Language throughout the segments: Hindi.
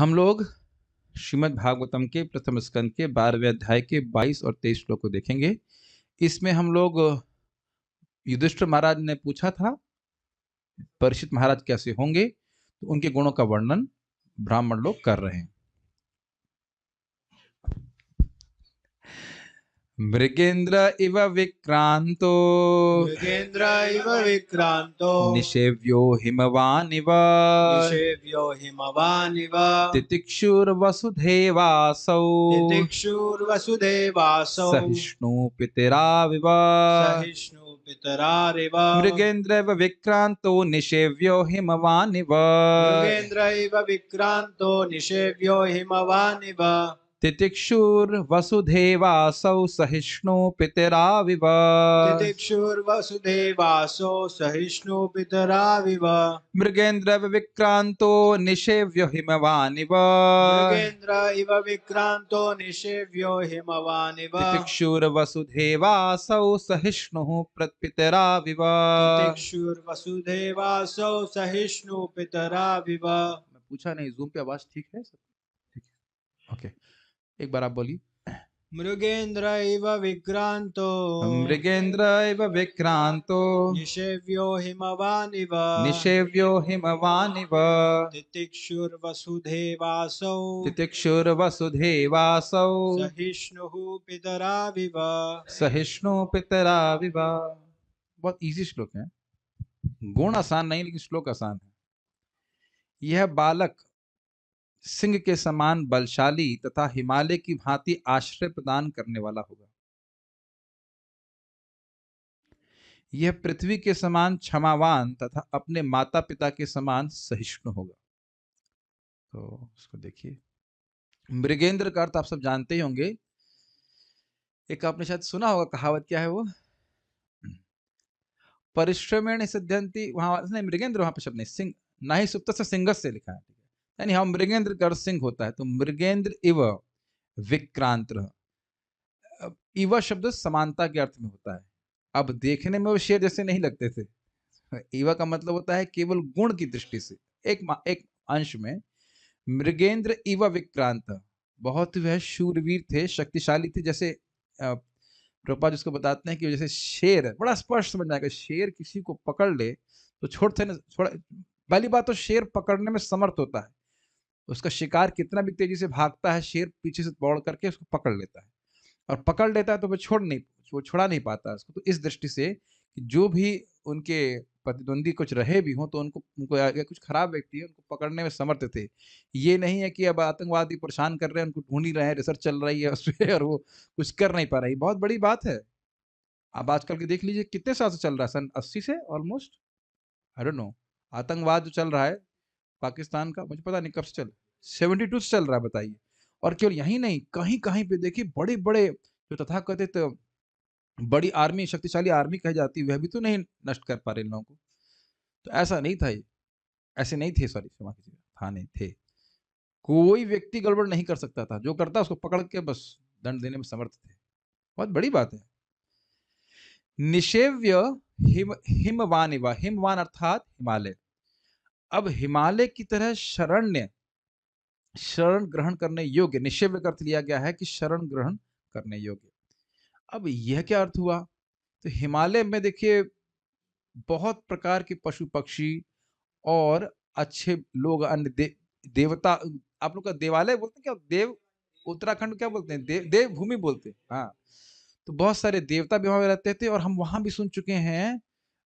हम लोग श्रीमद् भागवतम के प्रथम स्कंद के 12वें अध्याय के 22 और 23 श्लोक को देखेंगे। इसमें हम लोग युधिष्ठिर महाराज ने पूछा था परीक्षित महाराज कैसे होंगे, तो उनके गुणों का वर्णन ब्राह्मण लोग कर रहे हैं। मृगेंद्र इव विक्रांतो निषेव्यो हिमवानिव तितिक्षुर्वसुधेवासौ सहिष्णु पितराविव मृगेंद्र इव विक्रांतो निषेव्यो हिमवानिव तितिक्षुर्वसुधेवासौ सहिष्णु पितराविव मृगेंद्र इव विक्रांतो निषेव्यो हिमवानिव तितिक्षुर्वसुधेवासौ सहिष्णु पितराविव। मैं पूछा नहीं, जूम पे आवाज ठीक है सब? ठीक है, ओके। एक बार आप बोलिए। मृगेंद्र इव विक्रांतो निषेव्यो हिमवानिव तितिक्षुर्वसुधेवासौ सहिष्णु पितराविव। बहुत इजी श्लोक है, गुण आसान नहीं लेकिन श्लोक आसान है। यह बालक सिंह के समान बलशाली तथा हिमालय की भांति आश्रय प्रदान करने वाला होगा। यह पृथ्वी के समान क्षमावान तथा अपने माता पिता के समान सहिष्णु होगा। तो इसको देखिए, मृगेंद्र का अर्थ आप सब जानते ही होंगे। एक आपने शायद सुना होगा, कहावत क्या है वो, परिश्रमेण सिद्ध्यन्ति, वहां नहीं मृगेंद्र, वहां पर शब्द नहीं, सिंह ना ही सुप्त से सिंगस से लिखा है, यानी हम मृगेंद्र का अर्थ सिंह होता है। तो मृगेंद्र इव विक्रांत, इव शब्द समानता के अर्थ में होता है। अब देखने में वो शेर जैसे नहीं लगते थे। इव का मतलब होता है केवल गुण की दृष्टि से। एक अंश में मृगेंद्र इव विक्रांत, बहुत वह शूरवीर थे, शक्तिशाली थे। जैसे प्रभुपाद जिसको बताते हैं कि जैसे शेर, बड़ा स्पष्ट समझ आएगा, शेर किसी को पकड़ ले तो छोड़ पहली बात तो शेर पकड़ने में समर्थ होता है। उसका शिकार कितना भी तेजी से भागता है, शेर पीछे से दौड़ करके उसको पकड़ लेता है, और पकड़ लेता है तो वो छुड़ा नहीं पाता उसको। तो इस दृष्टि से जो भी उनके प्रतिद्वंदी कुछ रहे भी हों, तो उनको आगे कुछ खराब व्यक्ति है, उनको पकड़ने में समर्थ थे। ये नहीं है कि अब आतंकवादी परेशान कर रहे हैं, उनको ढूंढ ही रहे हैं, रिसर्च चल रही है उस पर और वो कुछ कर नहीं पा रही। बहुत बड़ी बात है। अब आजकल के देख लीजिए कितने साल से चल रहा है, सन 80 से ऑलमोस्ट, आई डोंट नो, आतंकवाद जो चल रहा है पाकिस्तान का, मुझे पता नहीं कब से चल, 72 से चल रहा है, बताइए। और केवल यही नहीं, कहीं कहीं पे देखिए बड़े बड़े जो तथाकथित बड़ी आर्मी, शक्तिशाली आर्मी कही जाती, वह भी तो नहीं नष्ट कर पा रहे इन लोगों को। तो ऐसा नहीं था, ऐसे नहीं थे, सॉरी क्षमा कीजिएगा, था नहीं थे। कोई व्यक्ति गड़बड़ नहीं कर सकता था, जो करता उसको पकड़ के बस दंड देने में समर्थ थे। बहुत बड़ी बात है। निषेव्य हिमवान, हिमवान अर्थात हिमालय। अब हिमालय की तरह शरण ग्रहण करने योग्य, निषेव्य का अर्थ लिया गया है कि शरण ग्रहण करने योग्य। अब यह क्या अर्थ हुआ? तो हिमालय में देखिए बहुत प्रकार के पशु पक्षी और अच्छे लोग, अन्य देवता, आप लोग का देवालय बोलते हैं क्या, देव, उत्तराखंड क्या बोलते हैं, देव भूमि बोलते हैं, हाँ। तो बहुत सारे देवता भी वहां रहते थे, और हम वहां भी सुन चुके हैं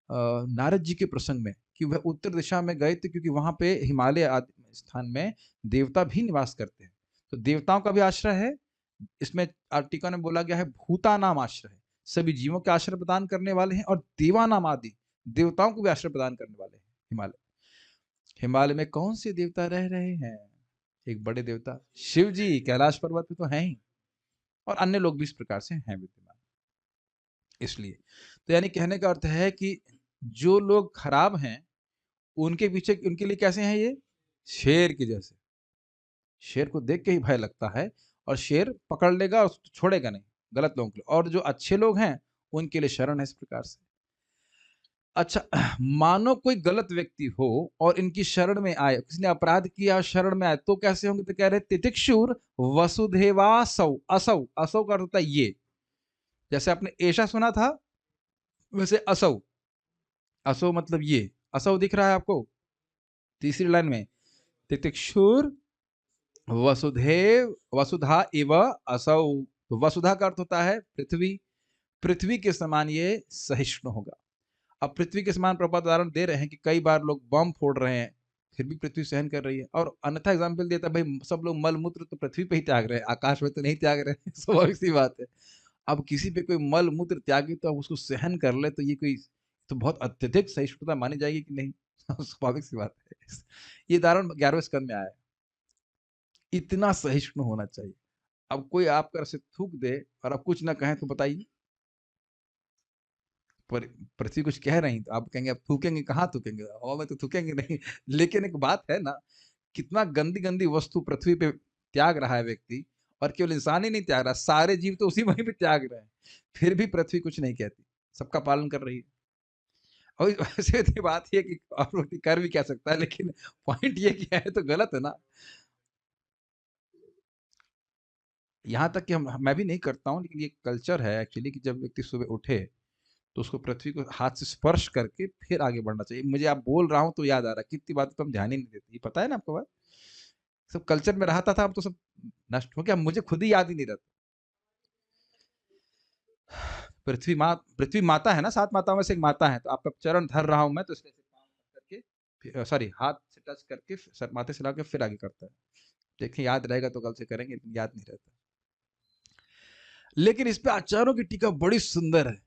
नारद जी के प्रसंग में कि वह उत्तर दिशा में गए थे, क्योंकि वहां पे हिमालय स्थान में देवता भी निवास करते हैं। तो देवताओं का भी आश्रय है इसमें। टीका में बोला गया है भूता नाम आश्रय है, सभी जीवों के आश्रय प्रदान करने वाले हैं, और देवा नाम आदि देवताओं को भी आश्रय प्रदान करने वाले हैं हिमालय। हिमालय में कौन से देवता रह रहे हैं? एक बड़े देवता शिव जी कैलाश पर्वत पे तो हैं ही, और अन्य लोग भी इस प्रकार से हैं विद्यमान। इसलिए तो यानी कहने का अर्थ है कि जो लोग खराब हैं उनके पीछे, उनके लिए कैसे हैं ये? शेर के जैसे। शेर को देख के ही भय लगता है, और शेर पकड़ लेगा और छोड़ेगा नहीं गलत लोगों के लिए। और जो अच्छे लोग हैं उनके लिए शरण है, इस प्रकार से। अच्छा, मानो कोई गलत व्यक्ति हो और इनकी शरण में आए, किसी ने अपराध किया और शरण में आए, तो कैसे होंगे? तो कह रहे तितिक्षुर वसुधेवासौ। असौ, असौ का अर्थ होता है ये। जैसे आपने ऐशा सुना था, वैसे असौ। असौ मतलब ये। असौ दिख रहा है आपको तीसरी लाइन में? तितिक्षुर वसुधेव वसुधा इव असौ। तो वसुधा का अर्थ होता है पृथ्वी। पृथ्वी के समान ये सहिष्णु होगा। अब पृथ्वी के समान प्रभुपाद उदाहरण दे रहे हैं कि कई बार लोग बम फोड़ रहे हैं, फिर भी पृथ्वी सहन कर रही है। और अन्यथा एग्जाम्पल देता है, भाई सब लोग मल मूत्र तो पृथ्वी पे ही त्याग रहे हैं, आकाश में तो नहीं त्याग रहे हैं। स्वाभाविक सी बात है। अब किसी पे कोई मल मूत्र त्यागी तो अब उसको सहन कर ले, तो ये कोई तो बहुत अत्यधिक सहिष्णुता मानी जाएगी कि नहीं? स्वाभाविक सी बात है। ये उदाहरण 11वें स्कंद में आया है। इतना सहिष्णु होना चाहिए। अब कोई आपका से थूक दे और आप कुछ ना कहें तो बताइए, पर पृथ्वी कुछ कह रही तो आप कहेंगे अब थूकेंगे, कहाँ थूकेंगे, हवा में तो थूकेंगे नहीं। लेकिन एक बात है ना, कितना गंदी गंदी वस्तु पृथ्वी पे त्याग रहा है व्यक्ति। और केवल इंसान ही नहीं त्याग रहा, सारे जीव तो उसी वहीं पे त्याग रहे हैं, फिर भी पृथ्वी कुछ नहीं कहती, सबका पालन कर रही है। और वैसे तो बात ये कि और व्यक्ति कर भी क्या सकता है, लेकिन पॉइंट ये किया है तो गलत है ना। यहाँ तक कि मैं भी नहीं करता हूँ, लेकिन ये कल्चर है एक्चुअली कि जब व्यक्ति सुबह उठे तो उसको पृथ्वी को हाथ से स्पर्श करके फिर आगे बढ़ना चाहिए। मुझे आप बोल रहा हूँ तो याद आ रहा है, कितनी बातें तो हम ध्यान ही नहीं देते, ये पता है ना आपको बात। सब कल्चर में रहता था, अब तो सब नष्ट हो गया, मुझे खुद ही याद ही नहीं रहता। पृथ्वी माता है ना, 7 माताओं में से एक माता है, तो आपका चरण धर रहा हूं मैं, तो इसलिए ऐसे पाँव करके, सॉरी हाथ से टच करके सर माथे से लगा के फिर आगे करता है। देखिए याद रहेगा तो कल से करेंगे, लेकिन याद नहीं रहता। लेकिन इस पे आचार्यों की टीका बड़ी सुंदर है।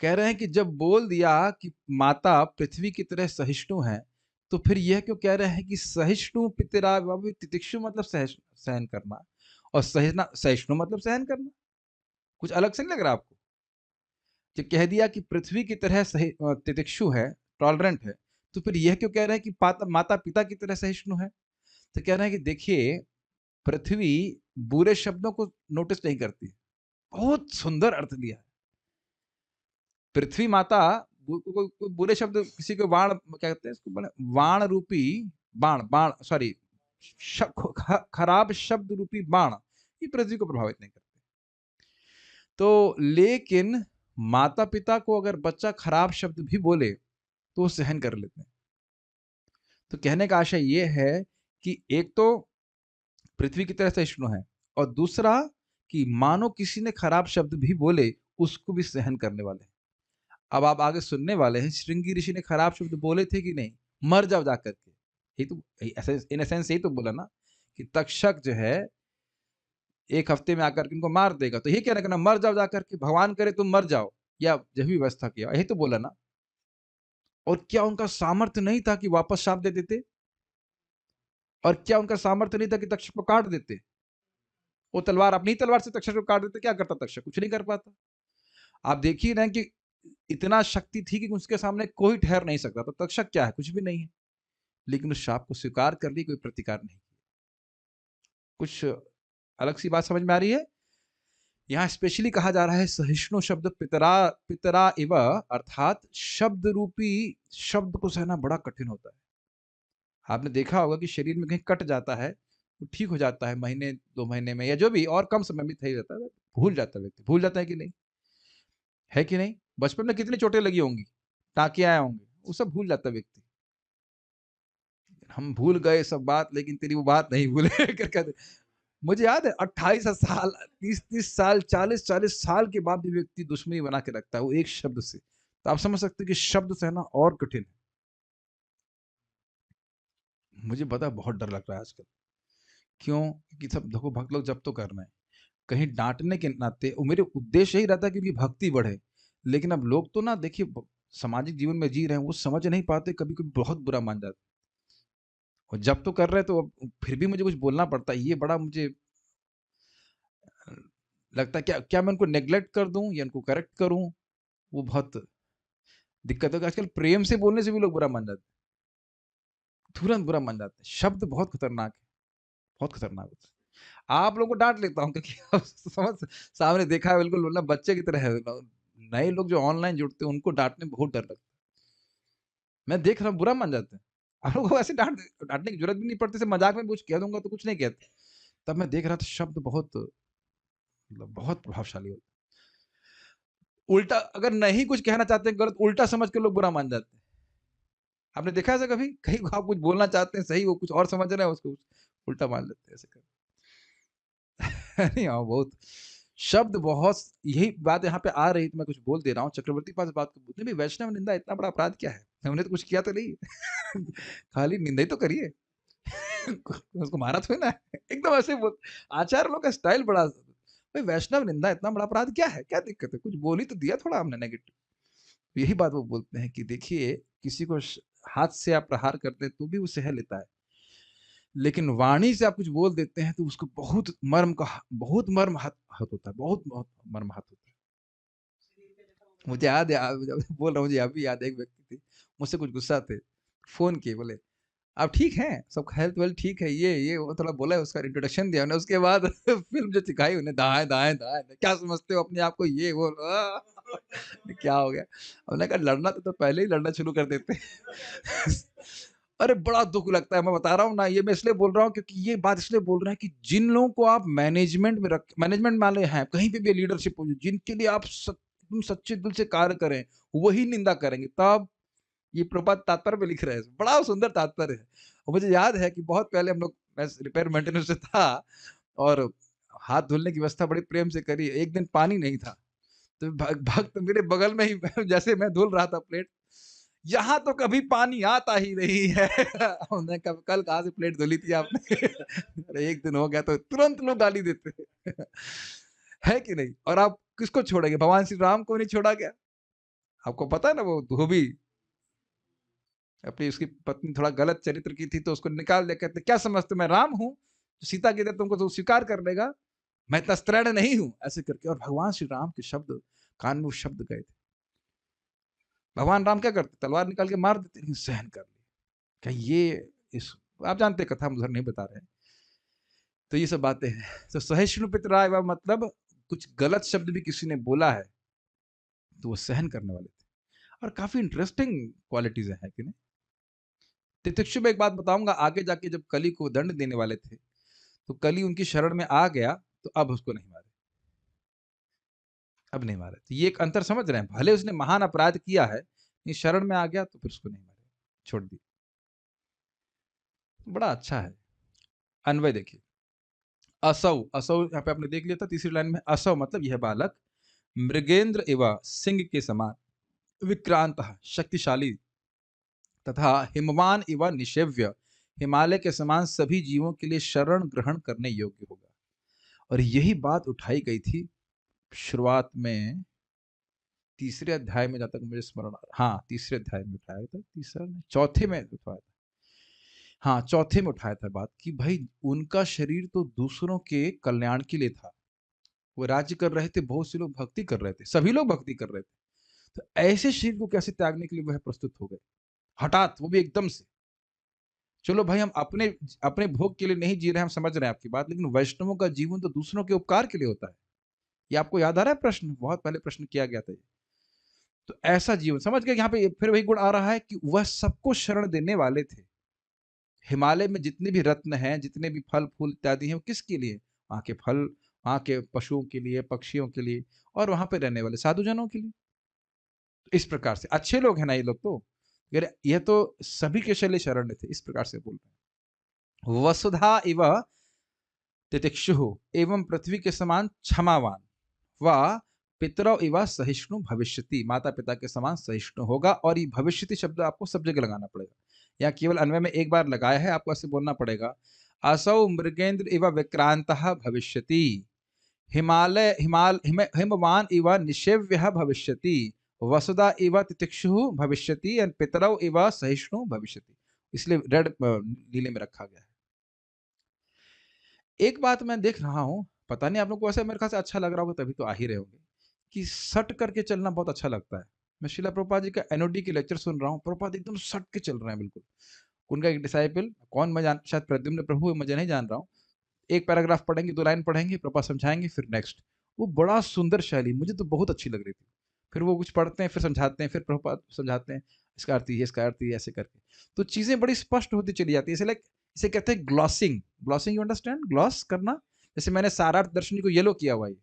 कह रहे हैं कि जब बोल दिया कि माता पृथ्वी की तरह सहिष्णु है, तो फिर यह क्यों कह रहे हैं कि सहिष्णु पितरा तितिक्षु मतलब सहन करना, और सहना सहिष्णु मतलब सहन करना। कुछ अलग से नहीं लग रहा आपको? जब कह दिया कि पृथ्वी की तरह तितिक्षु है, टॉलरेंट है, तो फिर यह क्यों कह रहे हैं कि माता पिता की तरह सहिष्णु है? तो कह रहे हैं कि देखिए, पृथ्वी बुरे शब्दों को नोटिस नहीं करती। बहुत सुंदर अर्थ दिया है। पृथ्वी माता कोई बुरे शब्द, किसी को बाण क्या कहते हैं इसको, बाण रूपी बाण बाण सॉरी खराब शब्द रूपी बाण, ये पृथ्वी को प्रभावित नहीं करते। तो लेकिन माता पिता को अगर बच्चा खराब शब्द भी बोले तो वो सहन कर लेते हैं। तो कहने का आशय ये है कि एक तो पृथ्वी की तरह सहिष्णु है, और दूसरा कि मानो किसी ने खराब शब्द भी बोले, उसको भी सहन करने वाले हैं। अब आप आगे सुनने वाले हैं, श्रृंगी ऋषि ने खराब शब्द बोले थे कि नहीं? मर जाओ जाकर के, यही तो इन एसेंस यही तो बोला ना कि तक्षक जो है एक हफ्ते में आकर के इनको मार देगा, तो यही कहना कि ना मर जाओ जाकर के, भगवान करे तुम मर जाओ, या जब भी व्यवस्था किया, यही तो बोला ना। और क्या उनका सामर्थ्य नहीं था कि वापस शाप दे देते? और क्या उनका सामर्थ्य नहीं था कि तक्षक को काट देते? वो तलवार, अपनी तलवार से तक्षक को काट देते, क्या करता तक्षक? कुछ नहीं कर पाता। आप देख ही रहे हैं कि इतना शक्ति थी कि उसके सामने कोई ठहर नहीं सकता। तो तक्षक क्या है? कुछ भी नहीं है। लेकिन उस शाप को स्वीकार कर ली, कोई प्रतिकार नहीं। कुछ अलग सी बात समझ में आ रही है? यहाँ स्पेशली कहा जा रहा है सहिष्णु शब्द पितरा पितरा इव, अर्थात शब्द रूपी शब्द को सहना बड़ा कठिन होता है। आपने देखा होगा कि शरीर में कहीं कट जाता है तो ठीक हो जाता है, महीने 2 महीने में, या जो भी और कम समय में सही जाता है, भूल जाता है व्यक्ति। भूल जाता है कि नहीं? है कि नहीं? बचपन में कितनी चोटें लगी होंगी, टाँके आए होंगे, वो सब भूल जाता है व्यक्ति। हम भूल गए सब बात, लेकिन तेरी वो बात नहीं भूले। कर कहते, मुझे याद है 28 साल, 30 साल, 40 साल के बाद भी व्यक्ति दुश्मनी बना के रखता है वो एक शब्द से। तो आप समझ सकते हैं कि शब्द सहना और कठिन है। मुझे पता है बहुत डर लग रहा है आजकल। क्यों? कि सब देखो भक्त लोग जब तो कर रहे हैं, कहीं डांटने के नाते, और मेरे उद्देश्य यही रहता है कि भक्ति बढ़े। लेकिन अब लोग तो ना देखिए सामाजिक जीवन में जी रहे हैं, वो समझ नहीं पाते, कभी कभी बहुत बुरा मान जाते। और जब तो कर रहे हैं तो फिर भी मुझे कुछ बोलना पड़ता है, ये बड़ा मुझे लगता है। क्या क्या मैं उनको नेग्लेक्ट कर दूं या उनको करेक्ट करूं? वो बहुत दिक्कत है। आजकल प्रेम से बोलने से भी लोग बुरा मान जाते हैं, तुरंत बुरा मान जाते हैं। शब्द बहुत खतरनाक है, बहुत खतरनाक होता है। आप लोगों को डांट लेता हूँ क्योंकि अब समझ सामने देखा है, बिल्कुल मतलब बच्चे की तरह है, नए लोग जो ऑनलाइन जुड़ते हैं उनको डांटने में बहुत डर लगता है। मैं देख रहा हूँ बुरा मान जाते हैं। आप लोगों को ऐसे डांटने की जरूरत भी नहीं पड़ती, सिर्फ मजाक में कुछ कह दूंगा तो कुछ नहीं कहते। तब मैं देख रहा था शब्द बहुत, मतलब बहुत प्रभावशाली होते हैं। उल्टा अगर नहीं कुछ कहना चाहते हैं गलत, उल्टा समझ के लोग बुरा मान जाते हैं। आपने देखा ऐसा कभी? कहीं को आप कुछ बोलना चाहते हैं सही, वो कुछ और समझ रहे हैं, उसको उल्टा मान लेते हैं ऐसे कर। नहीं हाँ, बहुत शब्द बहुत, यही बात यहाँ पे आ रही तो मैं कुछ बोल दे रहा हूँ। चक्रवर्ती पास बात को बोलते हैं, वैष्णव निंदा इतना बड़ा अपराध क्या है? हमने तो कुछ किया तो नहीं। खाली निंदा ही तो करिए। उसको मारा थोड़ी ना है। एकदम ऐसे बोल, आचार्य लोग का स्टाइल बड़ा, भाई वैष्णव निंदा इतना बड़ा अपराध क्या है? क्या दिक्कत है? कुछ बोल ही तो दिया थोड़ा हमने नेगेटिव। यही बात वो बोलते हैं कि देखिए, किसी को हाथ से आप प्रहार करते हैं तो भी वो सह लेता है, लेकिन वाणी से आप कुछ बोल देते हैं तो उसको बहुत मर्म का, बहुत मर्म हत होता है, बहुत बहुत मर्म हत होता है। मुझे याद है, जब बोल रहा हूँ, मुझे अभी याद है, एक व्यक्ति थे, मुझसे कुछ गुस्सा थे, फोन किए, बोले आप ठीक हैं, सब हेल्थ वेल्थ ठीक है, ये वो थोड़ा बोला, उसका इंट्रोडक्शन दिया उन्हें, उसके बाद फिल्म जो सिखाई उन्हें, दाएं दाएं दाएं, क्या समझते हो अपने आप को, ये वो क्या हो गया? हमने कहा लड़ना तो पहले ही लड़ना शुरू कर देते। अरे बड़ा दुख लगता है, मैं बता रहा हूँ ना, ये मैं इसलिए बोल रहा हूँ क्योंकि ये बात इसलिए बोल रहे हैं कि जिन लोगों को आप मैनेजमेंट में रख, मैनेजमेंट वाले हैं, कहीं पे भी लीडरशिप हो, जिनके लिए आप तुम सच्चे दिल से कार्य करें, वही निंदा करेंगे। तब ये प्रपात तात्पर्य में लिख रहे हैं, बड़ा सुंदर तात्पर्य है। और मुझे याद है कि बहुत पहले हम लोग, मैं रिपेयर मेंटेनेंस से था, और हाथ धुलने की व्यवस्था बड़ी प्रेम से करी। एक दिन पानी नहीं था, तो भक्त मेरे बगल में ही जैसे मैं धुल रहा था प्लेट, यहाँ तो कभी पानी आता ही नहीं है। हमने कहा कल कहाँ से प्लेट धुली थी आपने? अरे एक दिन हो गया तो तुरंत लोग गाली देते हैं। है कि नहीं? और आप किसको छोड़ेंगे? भगवान श्री राम को नहीं छोड़ा गया? आपको पता है ना, वो धोबी अपनी, उसकी पत्नी थोड़ा गलत चरित्र की थी तो उसको निकाल दिया, कहते क्या समझते मैं राम हूँ, तो सीता की तरह तुमको तो स्वीकार कर लेगा, मैं इतना स्त्रीण नहीं हूं, ऐसे करके। और भगवान श्री राम के शब्द कान में वो शब्द गए थे। भगवान राम क्या करते? तलवार निकाल के मार देते, लेकिन सहन कर लिए। क्या ये इस, आप जानते हैं कथा, हम उधर नहीं बता रहे हैं। तो ये सब बातें हैं। तो सहिष्णु पितराय मतलब कुछ गलत शब्द भी किसी ने बोला है तो वो सहन करने वाले थे। और काफी इंटरेस्टिंग क्वालिटीज है कि नहीं? तितिक्षु में एक बात बताऊंगा, आगे जाके जब कली को दंड देने वाले थे तो कली उनकी शरण में आ गया, तो अब उसको नहीं मारे, अब नहीं मारे। तो ये एक अंतर समझ रहे हैं, भले उसने महान अपराध किया है, लेकिन शरण में आ गया तो फिर उसको नहीं मारे, छोड़ दी। बड़ा अच्छा है। अन्वय देखिए, असौ, असौ यहाँ पे आपने देख लिया था तीसरी लाइन में, असौ मतलब यह बालक मृगेंद्र एवं सिंह के समान विक्रांत, शक्तिशाली तथा हिमवान एवं निषेव्य, हिमालय के समान सभी जीवों के लिए शरण ग्रहण करने योग्य होगा। और यही बात उठाई गई थी शुरुआत में, तीसरे अध्याय में, जहां तक मुझे स्मरण आ रहा, हाँ तीसरे अध्याय में उठाया था, तीसरा नहीं, चौथे में उठाया था, हाँ चौथे में उठाया था बात कि भाई उनका शरीर तो दूसरों के कल्याण के लिए था, वो राज्य कर रहे थे, बहुत से लोग भक्ति कर रहे थे, सभी लोग भक्ति कर रहे थे, तो ऐसे शरीर को कैसे त्यागने के लिए वह प्रस्तुत हो गए हठात, वो भी एकदम से? चलो भाई, हम अपने अपने भोग के लिए नहीं जी रहे हैं, हम समझ रहे हैं आपकी बात, लेकिन वैष्णवों का जीवन तो दूसरों के उपकार के लिए होता है। ये आपको याद आ रहा है? प्रश्न बहुत पहले प्रश्न किया गया था ये। तो ऐसा जीवन समझ गए, यहाँ पे फिर वही गुण आ रहा है कि वह सबको शरण देने वाले थे। हिमालय में जितने भी रत्न हैं, जितने भी फल फूल इत्यादि हैं, वो किसके लिए? वहां के फल, वहां के पशुओं के लिए, पक्षियों के लिए, और वहां पे रहने वाले साधुजनों के लिए। तो इस प्रकार से अच्छे लोग हैं ना ये लोग, तो ये तो सभी के शैले शरण थे, इस प्रकार से बोल रहे हैं। वसुधा इव तितिक्षु एवं पृथ्वी के समान क्षमावान, व पितरौ इव सहिष्णु भविष्यति, माता पिता के समान सहिष्णु होगा। और ये भविष्यति शब्द आपको सब जगह लगाना पड़ेगा, या केवल अन्वय में एक बार लगाया है, आपको ऐसे बोलना पड़ेगा, असौ मृगेंद्र इव विक्रांत भविष्यति, हिमालय हिमवान इव निषेव्य भविष्यति, वसुधा इव तितिक्षु भविष्यति, पितरौ इव सहिष्णु भविष्यति। इसलिए रेड नीले में रखा गया है। एक बात मैं देख रहा हूं, पता नहीं आप लोग को ऐसे मेरे ख्याल से अच्छा लग रहा होगा, तभी तो आ ही रहे होंगे, कि सट करके चलना बहुत अच्छा लगता है। मैं शिला प्रभुपाद जी का एनओडी के लेक्चर सुन रहा हूँ, प्रभुपाद एकदम सट के चल रहे हैं बिल्कुल। उनका एक डिसाइपल, कौन मैं जान, शायद प्रद्युम्न प्रभु, मुझे नहीं जान रहा हूँ, एक पैराग्राफ पढ़ेंगे, दो लाइन पढ़ेंगे, प्रभुपाद समझाएंगे, फिर नेक्स्ट। वो बड़ा सुंदर शैली, मुझे तो बहुत अच्छी लग रही थी। फिर वो कुछ पढ़ते हैं, फिर समझाते हैं, फिर प्रभुपाद समझाते हैं, इसका अर्थ ये, इसका अर्थ ये, ऐसे करके तो चीजें बड़ी स्पष्ट होती चली जाती है। लाइक इसे कहते हैं glossing. Glossing, you understand? Gloss करना, जैसे मैंने सारार्थ दर्शनी को येलो किया हुआ है,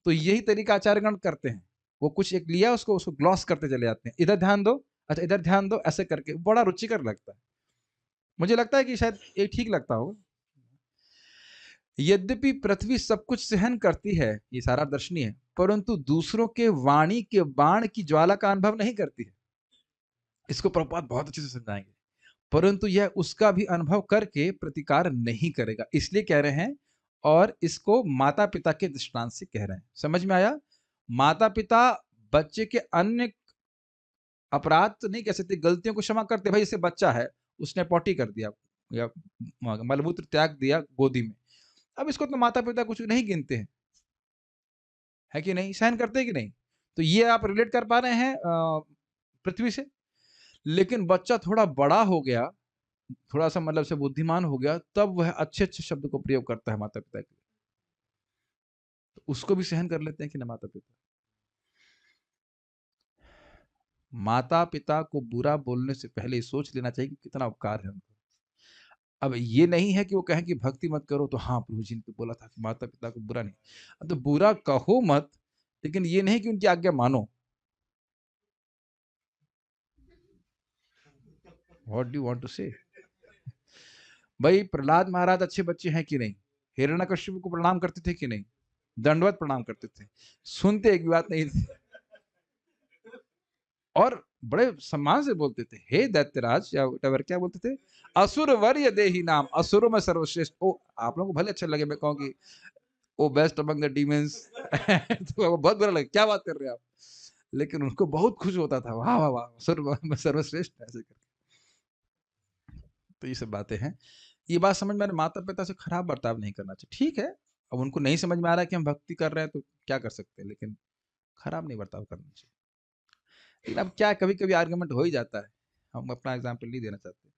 तो यही तरीका आचार्यगण करते हैं। वो कुछ एक लिया, उसको उसको ग्लॉस करते चले जाते हैं, इधर ध्यान दो, अच्छा इधर ध्यान दो, ऐसे करके बड़ा रुचिकर लगता है। मुझे लगता है कि शायद ये ठीक लगता होगा। यद्यपि पृथ्वी सब कुछ सहन करती है, ये सारा दर्शनी है, परंतु दूसरों के वाणी के बाण की ज्वाला का अनुभव नहीं करती है। इसको प्रभुपाद बहुत अच्छे से समझाएंगे। परंतु यह उसका भी अनुभव करके प्रतिकार नहीं करेगा, इसलिए कह रहे हैं। और इसको माता पिता के दृष्टांत से कह रहे हैं। समझ में आया? माता पिता बच्चे के अन्य अपराध तो नहीं कह सकते, गलतियों को क्षमा करते। भाई जैसे बच्चा है, उसने पॉटी कर दिया या मलमूत्र त्याग दिया गोदी में, अब इसको तो माता पिता कुछ नहीं गिनते हैं, है कि नहीं? सहन करते हैं कि नहीं? तो ये आप रिलेट कर पा रहे हैं पृथ्वी से। लेकिन बच्चा थोड़ा बड़ा हो गया, थोड़ा सा मतलब से बुद्धिमान हो गया, तब वह अच्छे अच्छे शब्द को प्रयोग करता है माता पिता के लिए। तो उसको भी सहन कर लेते हैं कि ना माता पिता? माता पिता को बुरा बोलने से पहले सोच लेना चाहिए कि कितना उपकार है उनको। अब ये नहीं है कि वो कहें कि भक्ति मत करो, तो हाँ प्रभु जी ने तो बोला था कि माता पिता को बुरा नहीं, अब तो बुरा कहो मत, लेकिन ये नहीं कि उनकी आज्ञा मानो। व्हाट डू वांट टू से? भाई प्रहलाद महाराज अच्छे बच्चे हैं कि नहीं? हिरण्यकश्यप को प्रणाम करते थे कि नहीं? दंडवत प्रणाम करते थे, सुनते एक भी बात नहीं थी, और बड़े सम्मान से बोलते थे, हे दैत्यराज या whatever, क्या बोलते थे? असुर वर्य देही नाम, असुरों में सर्वश्रेष्ठ। ओ, आप लोगों को भले अच्छा लगे मैं कहूँ कि ओ बेस्ट अमंग द डीमंस, तो वो बहुत बुरा लगे, क्या बात कर रहे हैं आप? लेकिन उनको बहुत खुश होता था, वाह वाह वाह, असुर में सर्वश्रेष्ठ, ऐसे करके। तो ये सब बातें हैं। ये बात समझ में, माता पिता से खराब बर्ताव नहीं करना चाहिए, ठीक है। अब उनको नहीं समझ में आ रहा है कि हम भक्ति कर रहे हैं तो क्या कर सकते हैं, लेकिन खराब नहीं बर्ताव करना चाहिए। लेकिन अब क्या, कभी कभी आर्गुमेंट हो ही जाता है, हम अपना एग्जाम्पल नहीं देना चाहते।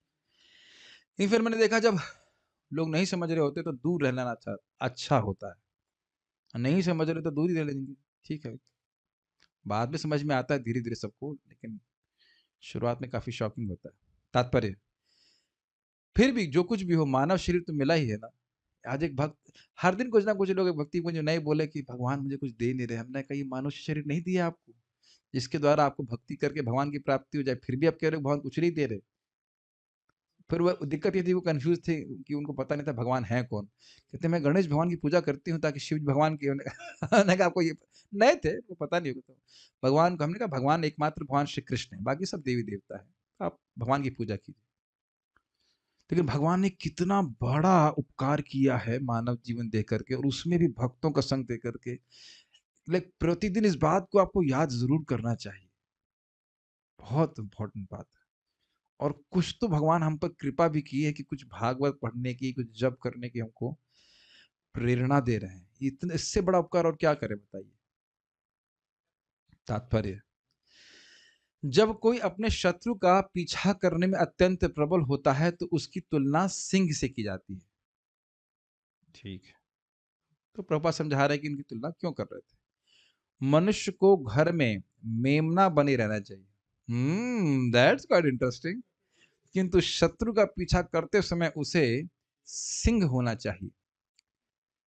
लेकिन फिर मैंने देखा जब लोग नहीं समझ रहे होते तो दूर रहना अच्छा होता है, नहीं समझ रहे तो दूर ही रह लेंगे, ठीक है। बाद में समझ में आता है धीरे धीरे सबको, लेकिन शुरुआत में काफी शॉकिंग होता है। तात्पर्य, फिर भी जो कुछ भी हो, मानव शरीर तो मिला ही है ना। आज एक भक्त, हर दिन कुछ ना कुछ लोग भक्ति मुझे नहीं बोले कि भगवान मुझे कुछ दे नहीं रहे। हमने कहा ये मानव शरीर नहीं दिया आपको, जिसके द्वारा आपको भक्ति करके भगवान की प्राप्ति हो जाए, फिर भी आप कह रहे हो भगवान कुछ नहीं दे रहे। फिर वो दिक्कत ये थी, वो कंफ्यूज थे कि उनको पता नहीं था भगवान है कौन। कहते मैं गणेश भगवान की पूजा करती हूँ ताकि शिव भगवान की हमने कहा आपको ये नए थे, वो पता नहीं होगा। तो भगवान को हमने कहा भगवान एकमात्र भगवान श्री कृष्ण है, बाकी सब देवी देवता है, आप भगवान की पूजा कीजिए। लेकिन भगवान ने कितना बड़ा उपकार किया है मानव जीवन दे करके, और उसमें भी भक्तों का संग दे करके। लेकिन प्रतिदिन इस बात को आपको याद जरूर करना चाहिए, बहुत इंपॉर्टेंट बात है। और कुछ तो भगवान हम पर कृपा भी की है कि कुछ भागवत पढ़ने की, कुछ जप करने की हमको प्रेरणा दे रहे हैं। इतने, इससे बड़ा उपकार और क्या करें बताइए? तात्पर्य, जब कोई अपने शत्रु का पीछा करने में अत्यंत प्रबल होता है तो उसकी तुलना सिंह से की जाती है, ठीक है। तो प्रभुपाद समझा रहे हैं कि इनकी तुलना क्यों कर रहे थे। मनुष्य को घर में मेमना बने रहना चाहिए, दैट्स क्वाइट इंटरेस्टिंग, किंतु शत्रु का पीछा करते समय उसे सिंह होना चाहिए।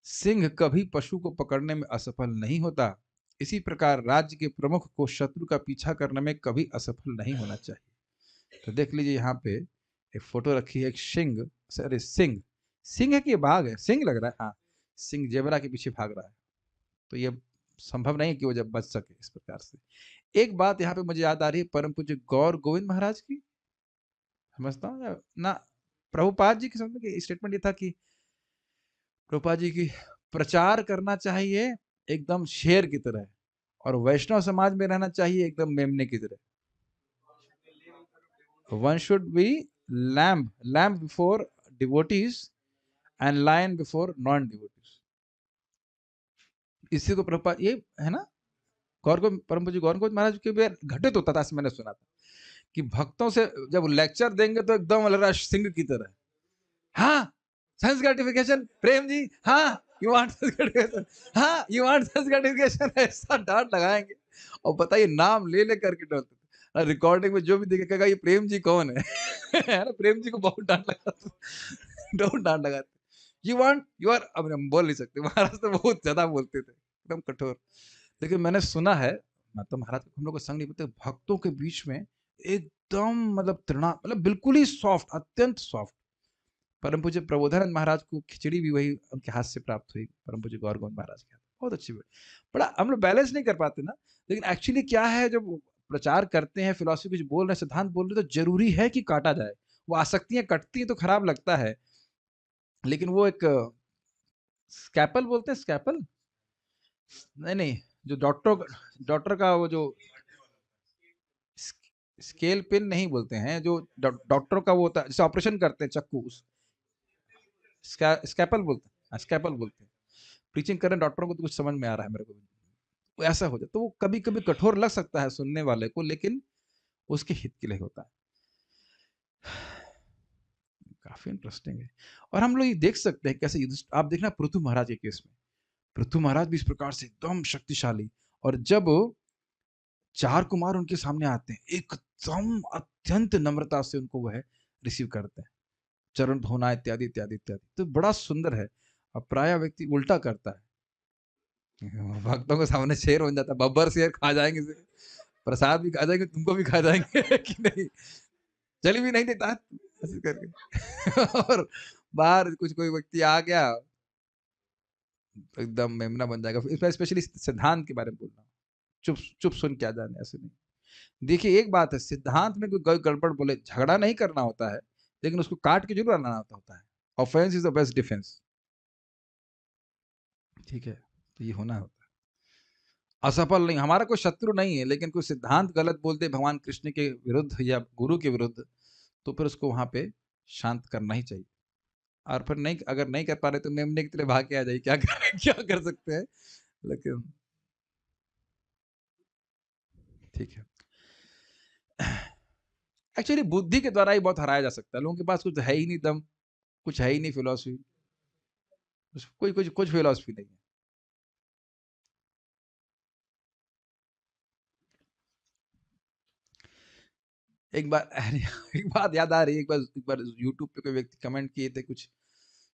सिंह कभी पशु को पकड़ने में असफल नहीं होता, इसी प्रकार राज्य के प्रमुख को शत्रु का पीछा करने में कभी असफल नहीं होना चाहिए। तो देख लीजिए यहाँ पे एक फोटो रखी है, एक सिंह, सॉरी सिंह, सिंह है कि बाघ है? सिंह लग रहा है, हाँ, सिंह जेबरा के पीछे भाग रहा है। तो ये संभव नहीं कि वो जब बच सके इस प्रकार से। एक बात यहाँ पे मुझे याद आ रही है, परम पूज्य गौर गोविंद महाराज की, समझता हूँ ना, प्रभुपाद जी की समझ में स्टेटमेंट ये था कि प्रभुपाद जी की प्रचार करना चाहिए एकदम शेर की तरह, और वैष्णव समाज में रहना चाहिए एकदम मेमने की तरह। One should be lamb before devotees and lion before non devotees. इसी को प्रभुपाद, ये है ना, गौर को परम पूज्य गौर गोविंद महाराज के भी घटित होता था, मैंने सुना था कि भक्तों से जब लेक्चर देंगे तो एकदम लग रहा सिंह की तरह, हाँ सेंस ग्रेटिफिकेशन प्रेम जी, हाँ यू वांट सेंस ग्रेटिफिकेशन, हाँ यू वांट सेंस ग्रेटिफिकेशन, ऐसा डांट लगाएंगे। और बताइए नाम ले ले करके डरते थे। रिकॉर्डिंग में जो भी देखेगा ये प्रेम जी कौन है? है ना? प्रेम जी को बहुत डांट लगाते, बहुत डांट लगाते। यू आर, अब हम बोल नहीं सकते, महाराज तो बहुत ज्यादा बोलते थे, एकदम कठोर। लेकिन मैंने सुना है, मैं तो महाराज हम लोग को संग नहीं बोलते, भक्तों के बीच में एकदम मतलब तृणा, मतलब बिल्कुल ही सॉफ्ट, अत्यंत सॉफ्ट। परम पूज्य प्रबोधानंद महाराज को खिचड़ी भी वही उनके हाथ से प्राप्त हुई, परम पूज्य गौर गोविंद महाराज के हाथ। बहुत अच्छी बात। बड़ा हम लोग बैलेंस नहीं कर पाते ना, लेकिन एक्चुअली क्या है, जब प्रचार करते हैं, फिलोसफी कुछ बोल रहे हैं, सिद्धांत बोल रहे हैं, तो जरूरी है कि काटा जाए। वो आसक्तियां कटती हैं तो खराब लगता है, लेकिन वो एक स्कैपल बोलते हैं, स्कैपल नहीं नहीं, जो डॉक्टर डॉक्टर का वो जो स्केल पेन नहीं बोलते हैं, जो डॉक्टर का वो होता है जैसे ऑपरेशन करते हैं चक्कू, स्कैपल बोलते हैं, हाँ, स्कैपल बोलते हैं। प्रीचिंग कर रहे हैं डॉक्टरों को तो कुछ समझ में आ रहा है मेरे को, वो ऐसा हो जाए तो वो कभी कभी कठोर लग सकता है सुनने वाले को, लेकिन उसके हित के लिए होता है। काफी इंटरेस्टिंग है। और हम लोग ये देख सकते हैं कैसे आप देखना पृथु महाराज के केस में, पृथु महाराज भी इस प्रकार से एकदम शक्तिशाली, और जब 4 कुमार उनके सामने आते हैं, एकदम अत्यंत नम्रता से उनको वह रिसीव करते हैं, चरण धोना इत्यादि इत्यादि इत्यादि, तो बड़ा सुंदर है। अब प्राय व्यक्ति उल्टा करता है, भक्तों के सामने शेर हो जाता है, बब्बर शेर खा जाएंगे, प्रसाद भी खा जाएंगे, तुमको भी खा जाएंगे कि नहीं, चली भी नहीं देता ऐसे करके। और बाहर कुछ कोई व्यक्ति आ गया तो एकदम मेमना बन जाएगा। इसमें स्पेशली सिद्धांत के बारे में बोलना, चुप चुप सुन क्या जाने, ऐसे नहीं। देखिए एक बात है, सिद्धांत में कोई गड़बड़ बोले, झगड़ा नहीं करना होता है, लेकिन उसको काट के जरूर आना होता है। Offence is the best defence, ठीक है, तो ये होना होता है। असफल नहीं, हमारा कोई शत्रु नहीं है, लेकिन कोई सिद्धांत गलत बोलते भगवान कृष्ण के विरुद्ध या गुरु के विरुद्ध, तो फिर उसको वहां पे शांत करना ही चाहिए। और फिर नहीं, अगर नहीं कर पा रहे तो मेमने की तरह भाग के आ जाइए, क्या कर क्या कर सकते हैं, लेकिन ठीक है। एक्चुअली बुद्धि के द्वारा ही बहुत हराया जा सकता है, लोगों के पास कुछ है ही नहीं दम, कुछ है ही नहीं फिलोसफी, कोई कुछ कुछ फिलोसफी नहीं है। एक बार एक बात याद आ रही है, एक बार यूट्यूब पे कोई व्यक्ति कमेंट किए थे कुछ,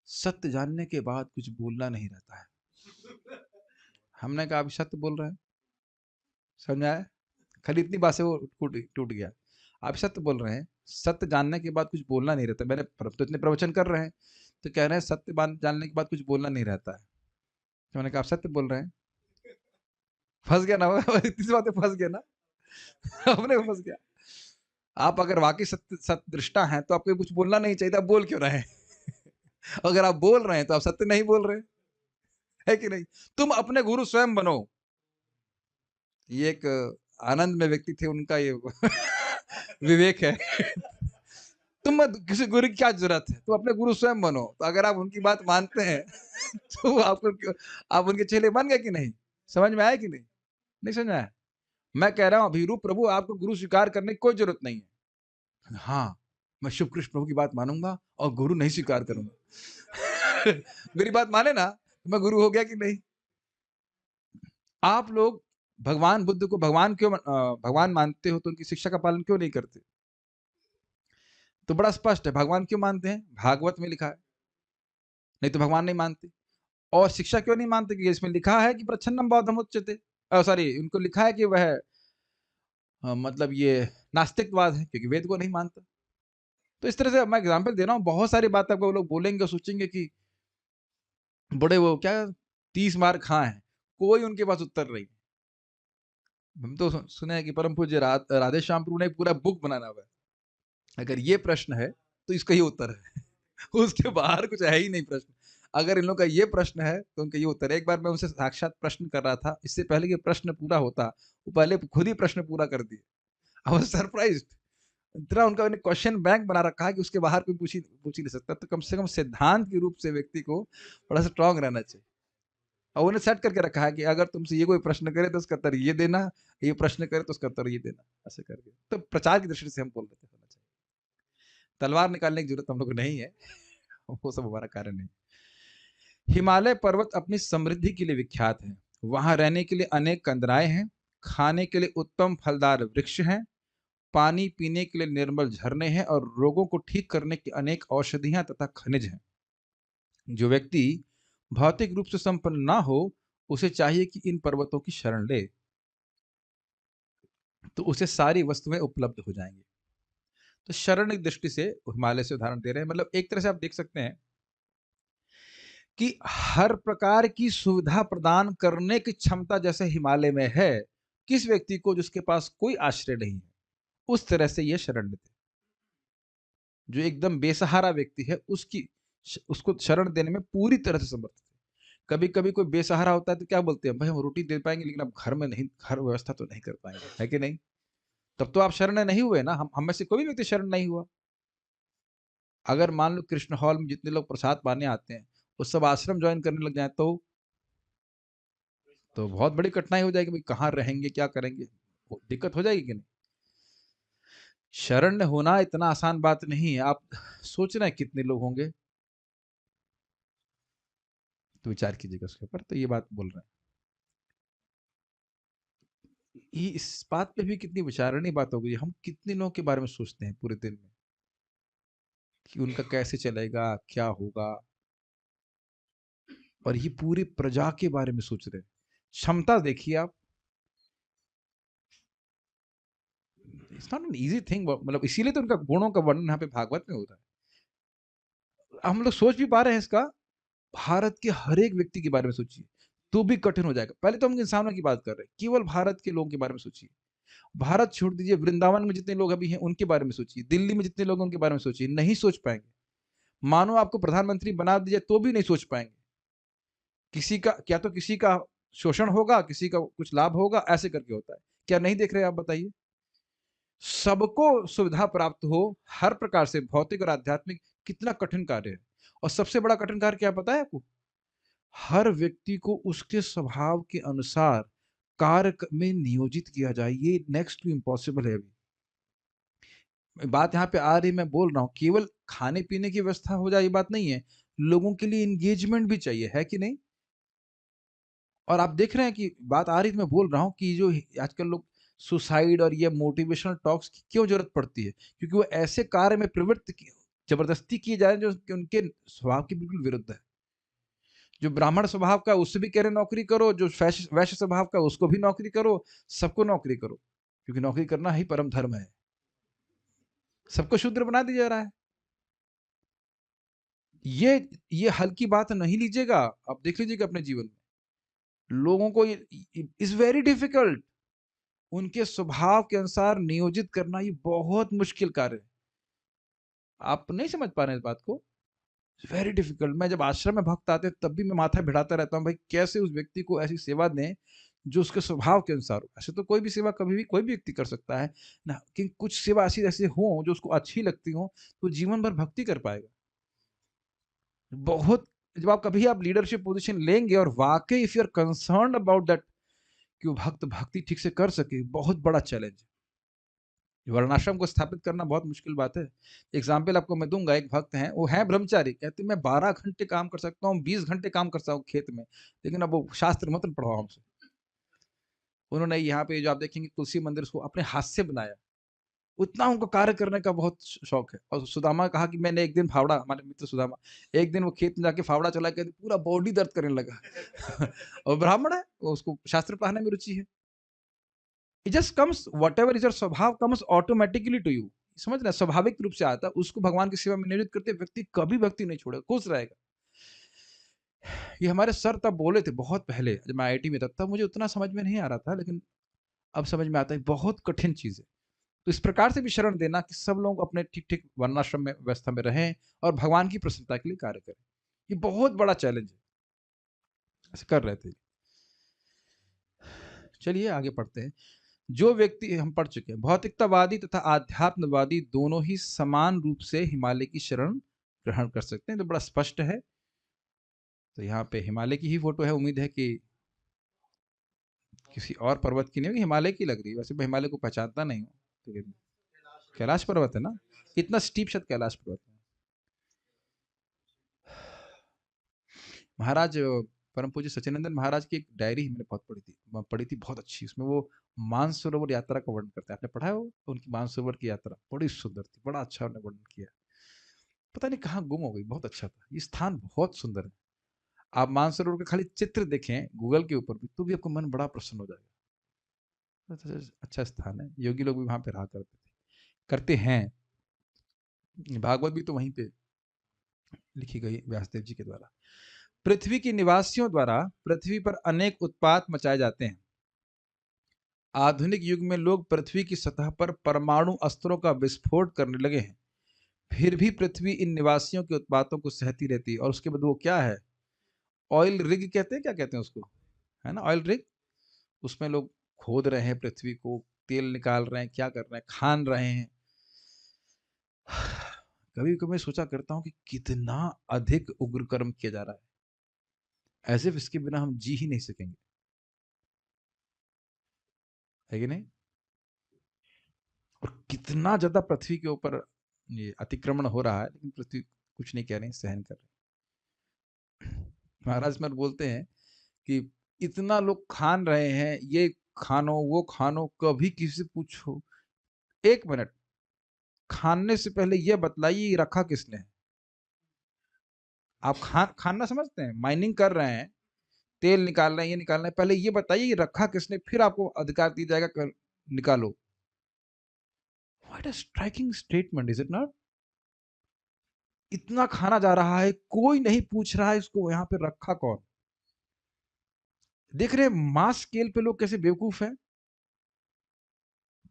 सत्य जानने के बाद कुछ बोलना नहीं रहता है। हमने कहा अभी सत्य बोल रहे हैं, समझ आया, खाली इतनी बात से वो टूट टूट गया। आप सत्य बोल रहे हैं, सत्य जानने के बाद कुछ बोलना नहीं रहता। मैंने तो इतने प्रवचन कर रहे हैं, तो कह रहे हैं सत्य जानने के बाद कुछ बोलना नहीं रहता है। तो मैंने कहा आप सत्य बोल रहे हैं, फंस गया ना वो, इतनी बातें फंस गया ना, अपने फंस गया। आप अगर वाकई सत्य सत्य दृष्टा हैं तो आपको कुछ बोलना नहीं चाहिए, आप बोल क्यों रहे हैं? अगर आप बोल रहे हैं तो आप सत्य नहीं बोल रहे, है कि नहीं? तुम अपने गुरु स्वयं बनो। ये एक आनंद में व्यक्ति थे, उनका ये विवेक है। तुम किसी गुरु की क्या जरूरत है, तुम अपने गुरु स्वयं बनो। तो अगर आप उनकी बात मानते हैं तो आपको, आप उनके चेले बन गए कि नहीं? समझ में आया कि नहीं? नहीं समझ में आया? मैं कह रहा हूं अभिरूप प्रभु, आपको गुरु स्वीकार करने की कोई जरूरत नहीं है। हाँ, मैं शिव कृष्ण प्रभु की बात मानूंगा और गुरु नहीं स्वीकार करूंगा। मेरी बात माने ना, तो मैं गुरु हो गया कि नहीं? आप लोग भगवान बुद्ध को भगवान क्यों भगवान मानते हो, तो उनकी शिक्षा का पालन क्यों नहीं करते? तो बड़ा स्पष्ट है, भगवान क्यों मानते हैं, भागवत में लिखा है, नहीं तो भगवान नहीं मानते। और शिक्षा क्यों नहीं मानते, कि इसमें लिखा है कि प्रच्छन्नम बौद्धम उच्यते, सॉरी, उनको लिखा है कि वह मतलब ये नास्तिकवाद है, क्योंकि वेद को नहीं मानता। तो इस तरह से मैं एग्जाम्पल दे रहा हूँ, बहुत सारी बातें आपको लोग बोलेंगे और सोचेंगे कि बड़े वो क्या 30 मार खाए हैं, कोई उनके पास उत्तर नहीं। हम तो सुने हैं कि परम पूज्य राधे श्याम प्रभु ने पूरा बुक बनाना हुआ है, अगर ये प्रश्न है तो इसका ही उत्तर है। उसके बाहर कुछ है ही नहीं प्रश्न। अगर इन लोगों का ये प्रश्न है तो उनका ये उत्तर है। एक बार मैं उनसे साक्षात प्रश्न कर रहा था, इससे पहले कि प्रश्न पूरा होता, वो पहले खुद ही प्रश्न पूरा कर दिए। आई वाज सरप्राइज्ड, इतना उनका क्वेश्चन बैंक बना रखा है कि उसके बाहर कोई पूछ ही नहीं सकता। तो कम से कम सिद्धांत के रूप से व्यक्ति को बड़ा स्ट्रांग रहना चाहिए। और उन्हें सेट करके रखा है कि अगर तुमसे ये कोई प्रश्न करे तो उसका उत्तर ये देना, ये प्रश्न करे तो उसका उत्तर ये देना, ऐसे करके। तो प्रचार की दृष्टि से हम बोल रहे थे होना चाहिए, तलवार निकालने की जरूरत हम लोग को नहीं है। वो सब हमारा कार्य नहीं। हिमालय पर्वत अपनी समृद्धि के लिए विख्यात है, वहां रहने के लिए अनेक कंदराएं हैं, खाने के लिए उत्तम फलदार वृक्ष हैं, पानी पीने के लिए निर्मल झरने हैं और रोगों को ठीक करने की अनेक औषधियां तथा खनिज हैं। जो व्यक्ति भौतिक रूप से संपन्न ना हो, उसे चाहिए कि इन पर्वतों की शरण ले, तो उसे सारी वस्तुएं उपलब्ध हो जाएंगी। तो शरण की दृष्टि से हिमालय से उदाहरण दे रहे हैं, मतलब एक तरह से आप देख सकते हैं कि हर प्रकार की सुविधा प्रदान करने की क्षमता जैसे हिमालय में है, किस व्यक्ति को जिसके पास कोई आश्रय नहीं है, उस तरह से यह शरण लेते हैं। जो एकदम बेसहारा व्यक्ति है, उसको शरण देने में पूरी तरह से समर्थ है। कभी कभी कोई बेसहारा होता है तो क्या बोलते हैं, भाई हम रोटी दे पाएंगे लेकिन अब घर में नहीं, घर व्यवस्था तो नहीं कर पाएंगे, है कि नहीं? तब तो आप शरण नहीं हुए ना। हम में से कोई भी व्यक्ति शरण नहीं हुआ। अगर मान लो कृष्ण हॉल में जितने लोग प्रसाद पाने आते हैं वो सब आश्रम ज्वाइन करने लग जाए तो बहुत बड़ी कठिनाई हो जाएगी। भाई कहाँ रहेंगे, क्या करेंगे, दिक्कत हो जाएगी कि नहीं? शरण होना इतना आसान बात नहीं है। आप सोच रहे हैं कितने लोग होंगे, तो विचार कीजिएगा उसके ऊपर। तो ये बात बोल रहे हैं, ये इस बात पे भी कितनी विचारणीय बात हो गई। हम कितने लोगों के बारे में सोचते हैं पूरे दिन में कि उनका कैसे चलेगा, क्या होगा, और ये पूरी प्रजा के बारे में सोच रहे हैं। क्षमता देखिए आप, it's not an easy thing. मतलब इसीलिए तो उनका गुणों का वर्णन यहाँ पे भागवत में होता है। हम लोग सोच भी पा रहे हैं इसका? भारत के हर एक व्यक्ति के बारे में सोचिए तो भी कठिन हो जाएगा। पहले तो हम इंसानों की बात कर रहे हैं, केवल भारत के लोगों के बारे में सोचिए। भारत छोड़ दीजिए, वृंदावन में जितने लोग अभी हैं उनके बारे में सोचिए, दिल्ली में जितने लोग हैं उनके बारे में सोचिए, नहीं सोच पाएंगे। मानो आपको प्रधानमंत्री बना दीजिए तो भी नहीं सोच पाएंगे। किसी का क्या, तो किसी का शोषण होगा, किसी का कुछ लाभ होगा, ऐसे करके होता है। क्या नहीं देख रहे आप बताइए? सबको सुविधा प्राप्त हो हर प्रकार से, भौतिक और आध्यात्मिक, कितना कठिन कार्य है। और सबसे बड़ा कठिन कार्य क्या पता है आपको? हर व्यक्ति को उसके स्वभाव के अनुसार कार्य में नियोजित किया जाए, ये नेक्स्ट टू इम्पॉसिबल है। अभी बात यहाँ पे आ रही, मैं बोल रहा हूँ केवल खाने पीने की व्यवस्था हो जाए ये बात नहीं है, लोगों के लिए इंगेजमेंट भी चाहिए, है कि नहीं? और आप देख रहे हैं कि बात आ रही, तो मैं बोल रहा हूँ कि जो आजकल लोग सुसाइड और ये मोटिवेशनल टॉक्स की क्यों जरूरत पड़ती है? क्योंकि वो ऐसे कार्य में प्रवृत्त जबरदस्ती किए जा रहे हैं जो उनके स्वभाव के बिल्कुल विरुद्ध है। जो ब्राह्मण स्वभाव का उससे भी कह रहे नौकरी करो, जो वैश्य स्वभाव का उसको भी नौकरी करो, सबको नौकरी करो, क्योंकि नौकरी करना ही परम धर्म है। सबको शूद्र बना दिया जा रहा है। ये हल्की बात नहीं लीजिएगा, आप देख लीजिएगा अपने जीवन में। लोगों को इज वेरी डिफिकल्ट, उनके स्वभाव के अनुसार नियोजित करना ये बहुत मुश्किल कार्य है। आप नहीं समझ पा रहे हैं इस बात को? Very difficult. मैं जब आश्रम में भक्त आते हैं तब भी मैं माथा भिड़ाता रहता हूँ, भाई कैसे उस व्यक्ति को ऐसी सेवा दें जो उसके स्वभाव के अनुसार हो। ऐसे तो कोई भी सेवा कभी भी कोई भी व्यक्ति कर सकता है ना, कि कुछ सेवा ऐसी ऐसे हो जो उसको अच्छी लगती हो, तो जीवन भर भक्ति कर पाएगा। बहुत, जब आप कभी आप लीडरशिप पोजीशन लेंगे और वाकई if you are concern about that कि वो भक्त भक्ति ठीक से कर सके, बहुत बड़ा चैलेंज है। वर्णाश्रम को स्थापित करना बहुत मुश्किल बात है। एग्जाम्पल आपको मैं दूंगा, एक भक्त हैं, वो है ब्रह्मचारी, कहते मैं 12 घंटे काम कर सकता हूँ, 20 घंटे काम कर सकता हूँ खेत में, लेकिन अब वो शास्त्र मत पढ़वाओ हमसे। उन्होंने यहाँ पे जो आप देखेंगे तुलसी मंदिर, उसको अपने हाथ से बनाया। उतना उनको कार्य करने का बहुत शौक है। और सुदामा कहा कि मैंने एक दिन फावड़ा, हमारे मित्र सुदामा, एक दिन वो खेत में जाके फावड़ा चला के पूरा बॉडी दर्द करने लगा। और ब्राह्मण है, वो उसको शास्त्र पढ़ाने में रुचि है। It just comes, what ever is your स्वभाव कम्स ऑटोमेटिकली टू यू। समझ रहे, स्वाभाविक रूप से आता है। उसको भगवान की सेवा में नियोजित करते व्यक्ति कभी भक्ति नहीं छोड़ेगा, खुश रहेगा। ये हमारे सर तब बोले थे बहुत पहले, जब मैं आईआईटी में था, तब मुझे उतना समझ में नहीं आ रहा था, लेकिन अब समझ में आता है बहुत कठिन चीज है। तो इस प्रकार से भी शरण देना कि सब लोग अपने ठीक ठीक वर्णाश्रम में व्यवस्था में रहें और भगवान की प्रसन्नता के लिए कार्य करें, ये बहुत बड़ा चैलेंज है। ऐसे कर रहे थे। चलिए आगे पढ़ते हैं। जो व्यक्ति, हम पढ़ चुके हैं, भौतिकतावादी तथा आध्यात्मवादी दोनों ही समान रूप से हिमालय की शरण ग्रहण कर सकते हैं, तो बड़ा स्पष्ट है। तो यहाँ पे हिमालय की ही फोटो है, उम्मीद है कि किसी और पर्वत की नहीं होगी, हिमालय की लग रही है। वैसे मैं हिमालय को पहचानता नहीं हूँ, ठीक है। कैलाश पर्वत है ना, इतना स्टीप शायद कैलाश पर्वत है। महाराज परम पूज्य सच्चिदानंद महाराज की एक डायरी मैंने बहुत पढ़ी थी बहुत अच्छी। उसमें वो मानसरोवर यात्रा का वर्णन करते हैं। आपने पढ़ा है वो उनकी मानसरोवर की यात्रा? बड़ी सुंदर थी, बड़ा अच्छा उन्होंने वर्णन किया। पता नहीं कहाँ गुम हो गई, बहुत अच्छा था। ये स्थान बहुत सुंदर है। आप मानसरोवर के खाली चित्र देखें गूगल के ऊपर भी, तो भी आपको मन बड़ा प्रसन्न हो जाएगा। अच्छा स्थान है। योगी लोग भी वहां पे रहा करते हैं। भागवत भी तो वहीं पे लिखी गई व्यासदेव जी के द्वारा। पृथ्वी के निवासियों द्वारा पृथ्वी पर अनेक उत्पात मचाए जाते हैं। आधुनिक युग में लोग पृथ्वी की सतह पर परमाणु अस्त्रों का विस्फोट करने लगे हैं, फिर भी पृथ्वी इन निवासियों के उत्पातों को सहती रहती है। और उसके बाद वो क्या है, ऑयल रिग कहते हैं, क्या कहते हैं उसको, है ना, ऑयल रिग। उसमें लोग खोद रहे हैं पृथ्वी को, तेल निकाल रहे हैं, क्या कर रहे हैं, खान रहे हैं। कभी कभी मैं सोचा करता हूं कि कितना अधिक उग्र कर्म किया जा रहा है, एज इफ इसके बिना हम जी ही नहीं सकेंगे, है कि नहीं। और कितना ज्यादा पृथ्वी के ऊपर ये अतिक्रमण हो रहा है, लेकिन पृथ्वी कुछ नहीं कह रही, सहन कर रही। महाराज मर बोलते हैं कि इतना लोग खान रहे हैं, ये खानो वो खानो, कभी किसी से पूछो, एक मिनट खाने से पहले ये बताइए ये रखा किसने है। आप खाना समझते हैं, माइनिंग कर रहे हैं, तेल निकाल रहे हैं, ये निकाल रहे हैं, पहले ये बताइए ये रखा किसने, फिर आपको अधिकार दिया जाएगा कर निकालो। What a striking statement, is it not. इतना खाना जा रहा है, कोई नहीं पूछ रहा है इसको यहाँ पे रखा कौन। देख रहे मास स्केल पे लोग कैसे बेवकूफ हैं।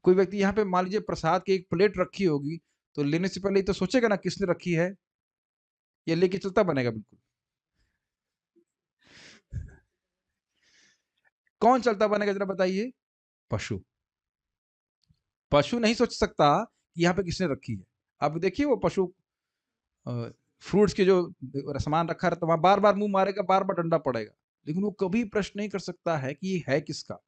कोई व्यक्ति यहाँ पे मान लीजिए प्रसाद की एक प्लेट रखी होगी, तो लेने से पहले ही तो सोचेगा ना किसने रखी है, ये लेके चलता बनेगा बिल्कुल। कौन चलता बनेगा जरा बताइए, पशु। पशु नहीं सोच सकता कि यहाँ पे किसने रखी है। अब देखिए वो पशु फ्रूट्स के जो सामान रखा रहता है वहां बार बार मुंह मारेगा, बार बार डंडा पड़ेगा, लेकिन वो कभी प्रश्न नहीं कर सकता है कि ये है किसका।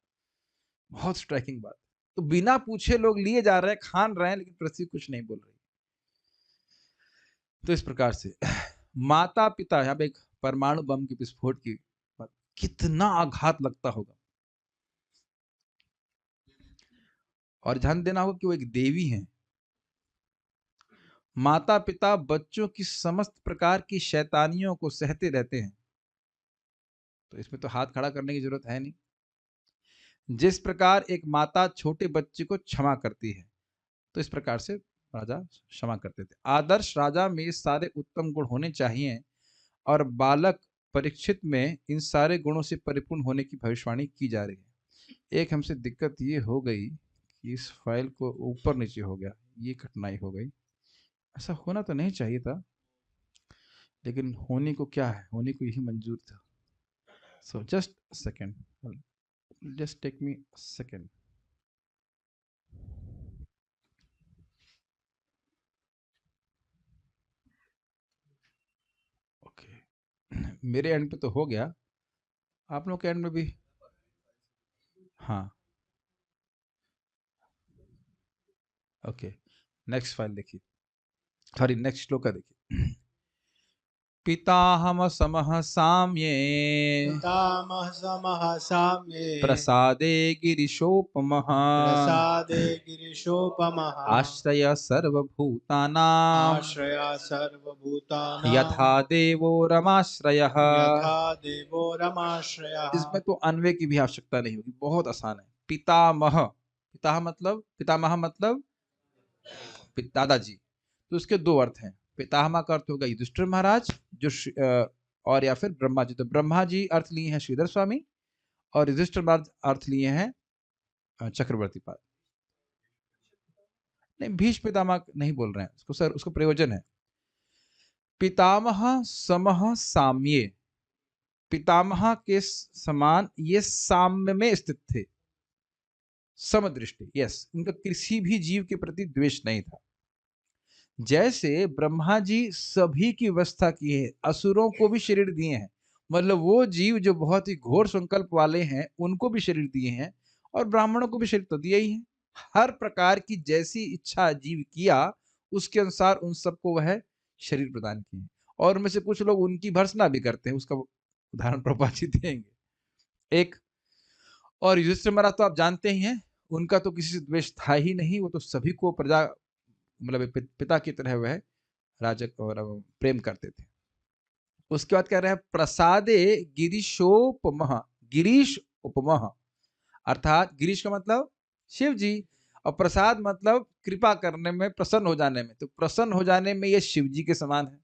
बहुत स्ट्राइकिंग बात। तो बिना पूछे लोग लिए जा रहे हैं, खान रहे हैं, लेकिन पृथ्वी कुछ नहीं बोल रही। तो इस प्रकार से माता पिता, यहाँ पे एक परमाणु बम के विस्फोट की बात, कितना आघात लगता होगा। और ध्यान देना होगा कि वो एक देवी हैं। माता पिता बच्चों की समस्त प्रकार की शैतानियों को सहते रहते हैं, तो इसमें तो हाथ खड़ा करने की जरूरत है नहीं। जिस प्रकार एक माता छोटे बच्चे को क्षमा करती है, तो इस प्रकार से राजा क्षमा करते थे। आदर्श राजा में सारे उत्तम गुण होने चाहिए, और बालक परीक्षित में इन सारे गुणों से परिपूर्ण होने की भविष्यवाणी की जा रही है। एक हमसे दिक्कत ये हो गई कि इस फाइल को ऊपर नीचे हो गया, ये कठिनाई हो गई। ऐसा होना तो नहीं चाहिए था, लेकिन होने को क्या है, होने को यही मंजूर था। So just second, just take me second. Okay, मेरे एंड पे तो हो गया, आप लोग के एंड में भी। हाँ ओके, नेक्स्ट फाइल देखिए, सॉरी नेक्स्ट श्लोक देखिए। पिताहम समः साम्ये पितामह समः साम्ये प्रसादे गिरिशोपमः प्रसादे गिरिशोपमः आश्रय सर्वभूतानां आश्रया सर्वभूतानां यथा देवो रमाश्रयः। यथा देवो रमाश्रयः। इसमें तो अन्वय की भी आवश्यकता नहीं होगी, बहुत आसान है। पितामह, पितामह मतलब दादाजी। तो उसके दो अर्थ हैं। पितामह का अर्थ होगा युधिष्ठिर महाराज, जो और या फिर ब्रह्मा जी। तो ब्रह्मा जी अर्थ लिए हैं श्रीधर स्वामी, और युधिष्ठिर महाराज अर्थ लिए हैं चक्रवर्ती पाद। नहीं, भीष्म पितामह नहीं बोल रहे हैं उसको सर, उसको प्रयोजन है। पितामह समः साम्ये, पितामह के समान ये साम्य में स्थित थे। समदृष्टि, यस, उनका किसी भी जीव के प्रति द्वेष नहीं था। जैसे ब्रह्मा जी सभी की व्यवस्था की है, असुरों को भी शरीर दिए हैं, मतलब वो जीव जो बहुत ही घोर संकल्प वाले हैं उनको भी शरीर दिए हैं, और ब्राह्मणों को भी शरीर तो दिया ही है। हर प्रकार की जैसी इच्छा जीव किया, उसके अनुसार उन सबको वह शरीर प्रदान किए। और उनमें से कुछ लोग उनकी भर्सना भी करते हैं, उसका उदाहरण प्रभुपाद जी देंगे। एक और युधिष्ठिर महाराज तो आप जानते ही हैं, उनका तो किसी से द्वेष था ही नहीं, वो तो सभी को प्रजा मतलब एक पिता की तरह वह राजक और प्रेम करते थे। उसके बाद कह रहे हैं प्रसादे गिरीशोपमः, गिरीश उपमः, अर्थात गिरीश का मतलब शिव जी, और प्रसाद मतलब कृपा करने में, प्रसन्न हो जाने में। तो प्रसन्न हो जाने में ये शिव जी के समान है।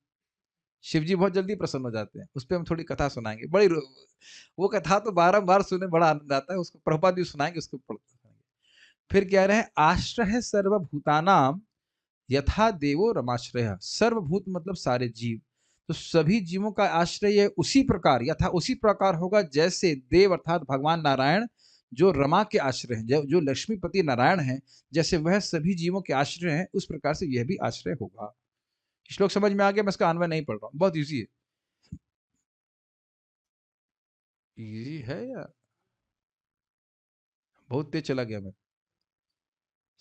शिव जी बहुत जल्दी प्रसन्न हो जाते हैं। उस पर हम थोड़ी कथा सुनाएंगे, बड़ी वो कथा तो बारंबार सुने बड़ा आनंद आता है, उसको प्रभुपाद जी सुनाएंगे, उसको फिर कह रहे हैं आश्रय सर्वभूतानाम यथा देवो रमाश्रय। सर्वभूत मतलब सारे जीव, तो सभी जीवों का आश्रय उसी प्रकार, यथा उसी प्रकार होगा जैसे देव अर्थात भगवान नारायण जो रमा के आश्रय हैं, जो लक्ष्मीपति नारायण हैं, जैसे वह सभी जीवों के आश्रय हैं, उस प्रकार से यह भी आश्रय होगा। श्लोक समझ में आ गया? मैं इसका अन्वय नहीं पढ़ रहा हूं, बहुत इजी है। इजी है या बहुत तेज चला गया? मैं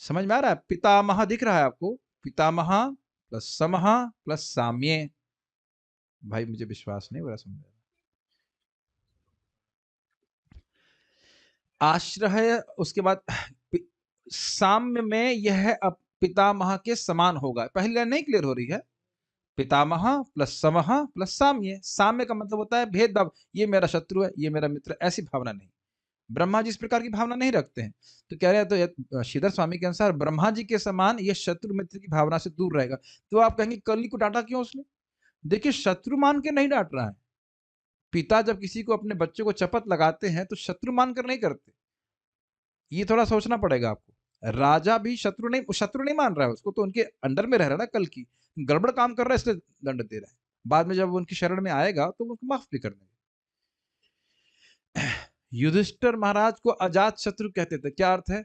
समझ में आ रहा है? पितामह दिख रहा है आपको? पितामह प्लस समह प्लस साम्य। भाई मुझे विश्वास नहीं हो रहा समझ। आश्रय, उसके बाद साम्य में यह अब पितामह के समान होगा। पहली लाइन नहीं क्लियर हो रही है? पितामह प्लस समह प्लस साम्य। साम्य का मतलब होता है भेदभाव, ये मेरा शत्रु है, ये मेरा मित्र, ऐसी भावना नहीं। ब्रह्मा जी इस प्रकार की भावना नहीं रखते हैं। तो कह रहे हैं, तो श्रीधर स्वामी के अनुसार ब्रह्मा जी के समान ये शत्रु मित्र की भावना से दूर रहेगा। तो आप कहेंगे कली को डांटा क्यों उसने? देखिए, शत्रु मान के नहीं डांट रहा है। पिता जब किसी को, अपने बच्चे को चपत लगाते हैं तो शत्रु मान कर नहीं करते। ये थोड़ा सोचना पड़ेगा आपको। राजा भी शत्रु नहीं मान रहा है उसको, तो उनके अंडर में रह रहा है ना, कल की गड़बड़ काम कर रहा है इसलिए दंड दे रहा है। बाद में जब वो उनकी शरण में आएगा तो वो माफ भी कर देंगे। युधिष्ठिर महाराज को अजात शत्रु कहते थे। क्या अर्थ है?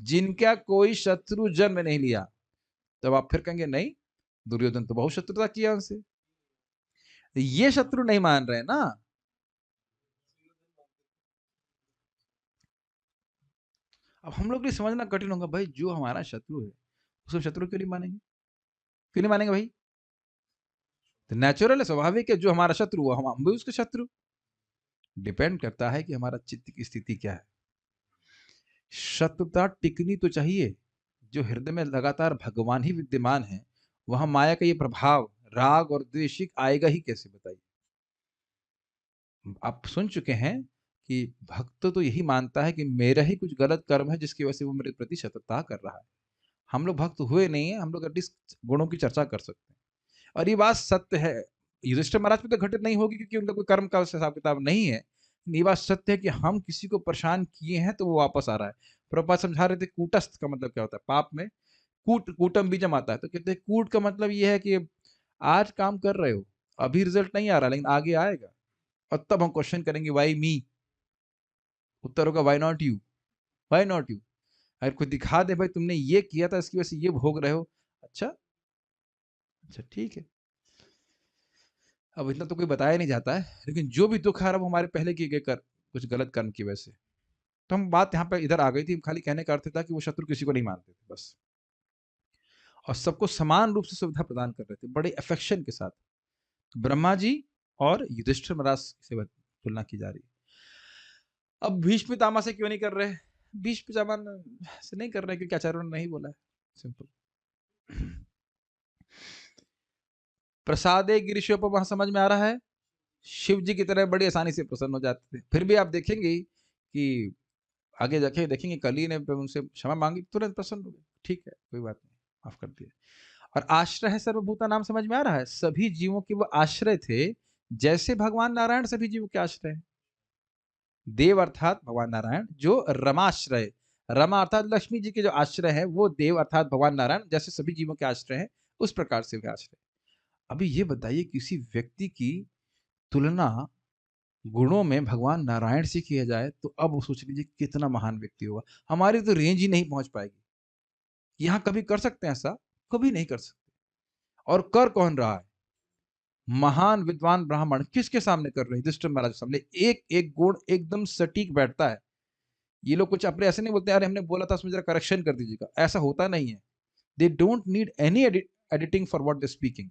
जिनका कोई शत्रु जन्म नहीं लिया। तब आप फिर कहेंगे नहीं, दुर्योधन तो बहुत शत्रुता किया उनसे। ये शत्रु नहीं मान रहे ना। अब हम लोग भी समझना कठिन होगा, भाई जो हमारा शत्रु है उसको शत्रु क्यों नहीं मानेंगे? क्यों नहीं मानेंगे भाई? तो नेचुरल है, स्वाभाविक है, जो हमारा शत्रु हुआ हम भी उसके शत्रु। डिपेंड करता है कि हमारा चित्त की स्थिति क्या है। शत्रुता टिकनी तो चाहिए। जो हृदय में लगातार भगवान ही विद्यमान है, वहां माया का ये प्रभाव राग और द्वेषिक आएगा ही कैसे, बताइए? आप सुन चुके हैं कि भक्त तो यही मानता है कि मेरा ही कुछ गलत कर्म है जिसकी वजह से वो मेरे प्रति शत्रुता कर रहा है। हम लोग भक्त हुए नहीं है, हम लोग एटलीस्ट गुणों की चर्चा कर सकते हैं। और ये बात सत्य है। युधिष्ठिर महाराज पे तो घटित नहीं होगी क्योंकि उनका कोई कर्म का हिसाब किताब नहीं है। ये बात सत्य है कि हम किसी को परेशान किए हैं तो वो वापस आ रहा है। प्रभुपाद समझा रहे थे कूटस्थ का मतलब क्या होता है। पाप में कूटम बीजम आता है, तो कहते हैं कूट का मतलब ये है कि आज काम कर रहे हो, अभी रिजल्ट नहीं आ रहा, लेकिन आगे आएगा। और तब हम क्वेश्चन करेंगे वाई मी। उत्तर होगा why not you. Why not you? अगर कोई दिखा दे भाई तुमने ये किया था, इसकी वजह से ये भोग रहे हो, अच्छा अच्छा ठीक है। अब इतना तो कोई बताया नहीं जाता है, लेकिन जो भी दुख आ रहा है वो हमारे पहले किए गए कुछ गलत कर्म की वजह से। तो हम बात यहाँ पे इधर आ गई थी, खाली कहने का अर्थ था कि वो शत्रु किसी को नहीं मानते थे बस, और सबको समान रूप से सुविधा प्रदान कर रहे थे बड़े अफेक्शन के साथ। तो ब्रह्मा जी और युधिष्ठिर महाराज से तुलना की जा रही है। अब भीष्म पितामह से क्यों नहीं कर रहे? भीष्म पितामह से नहीं कर रहे क्योंकि आचार्यों ने नहीं बोला है, सिंपल। प्रसादे गिरीशोपमः समझ में आ रहा है? शिव जी की तरह बड़ी आसानी से प्रसन्न हो जाते थे। फिर भी आप देखेंगे कि आगे जाके देखेंगे कली ने उनसे क्षमा मांगी, तुरंत प्रसन्न हो गए। ठीक है, कोई बात नहीं, माफ कर दिया। और आश्रय है सर्वभूता नाम समझ में आ रहा है? सभी जीवों के वो आश्रय थे, जैसे भगवान नारायण सभी जीवों के आश्रय हैं। देव अर्थात भगवान नारायण, जो रमाश्रय, रमा अर्थात लक्ष्मी जी के जो आश्रय है, वो देव अर्थात भगवान नारायण जैसे सभी जीवों के आश्रय हैं, उस प्रकार से वे आश्रय। अभी ये बताइए, किसी व्यक्ति की तुलना गुणों में भगवान नारायण से किया जाए तो अब वो सोच लीजिए कितना महान व्यक्ति होगा। हमारी तो रेंज ही नहीं पहुंच पाएगी। यहां कभी कर सकते हैं ऐसा? कभी नहीं कर सकते। और कर कौन रहा है? महान विद्वान ब्राह्मण किसके सामने कर रहे हैं? युधिष्ठिर महाराज के सामने। एक एक गुण एकदम सटीक बैठता है। ये लोग कुछ अपने ऐसे नहीं बोलते अरे हमने बोला था उसमें जरा करेक्शन कर दीजिएगा, ऐसा होता नहीं है। They don't need any editing for what they speaking.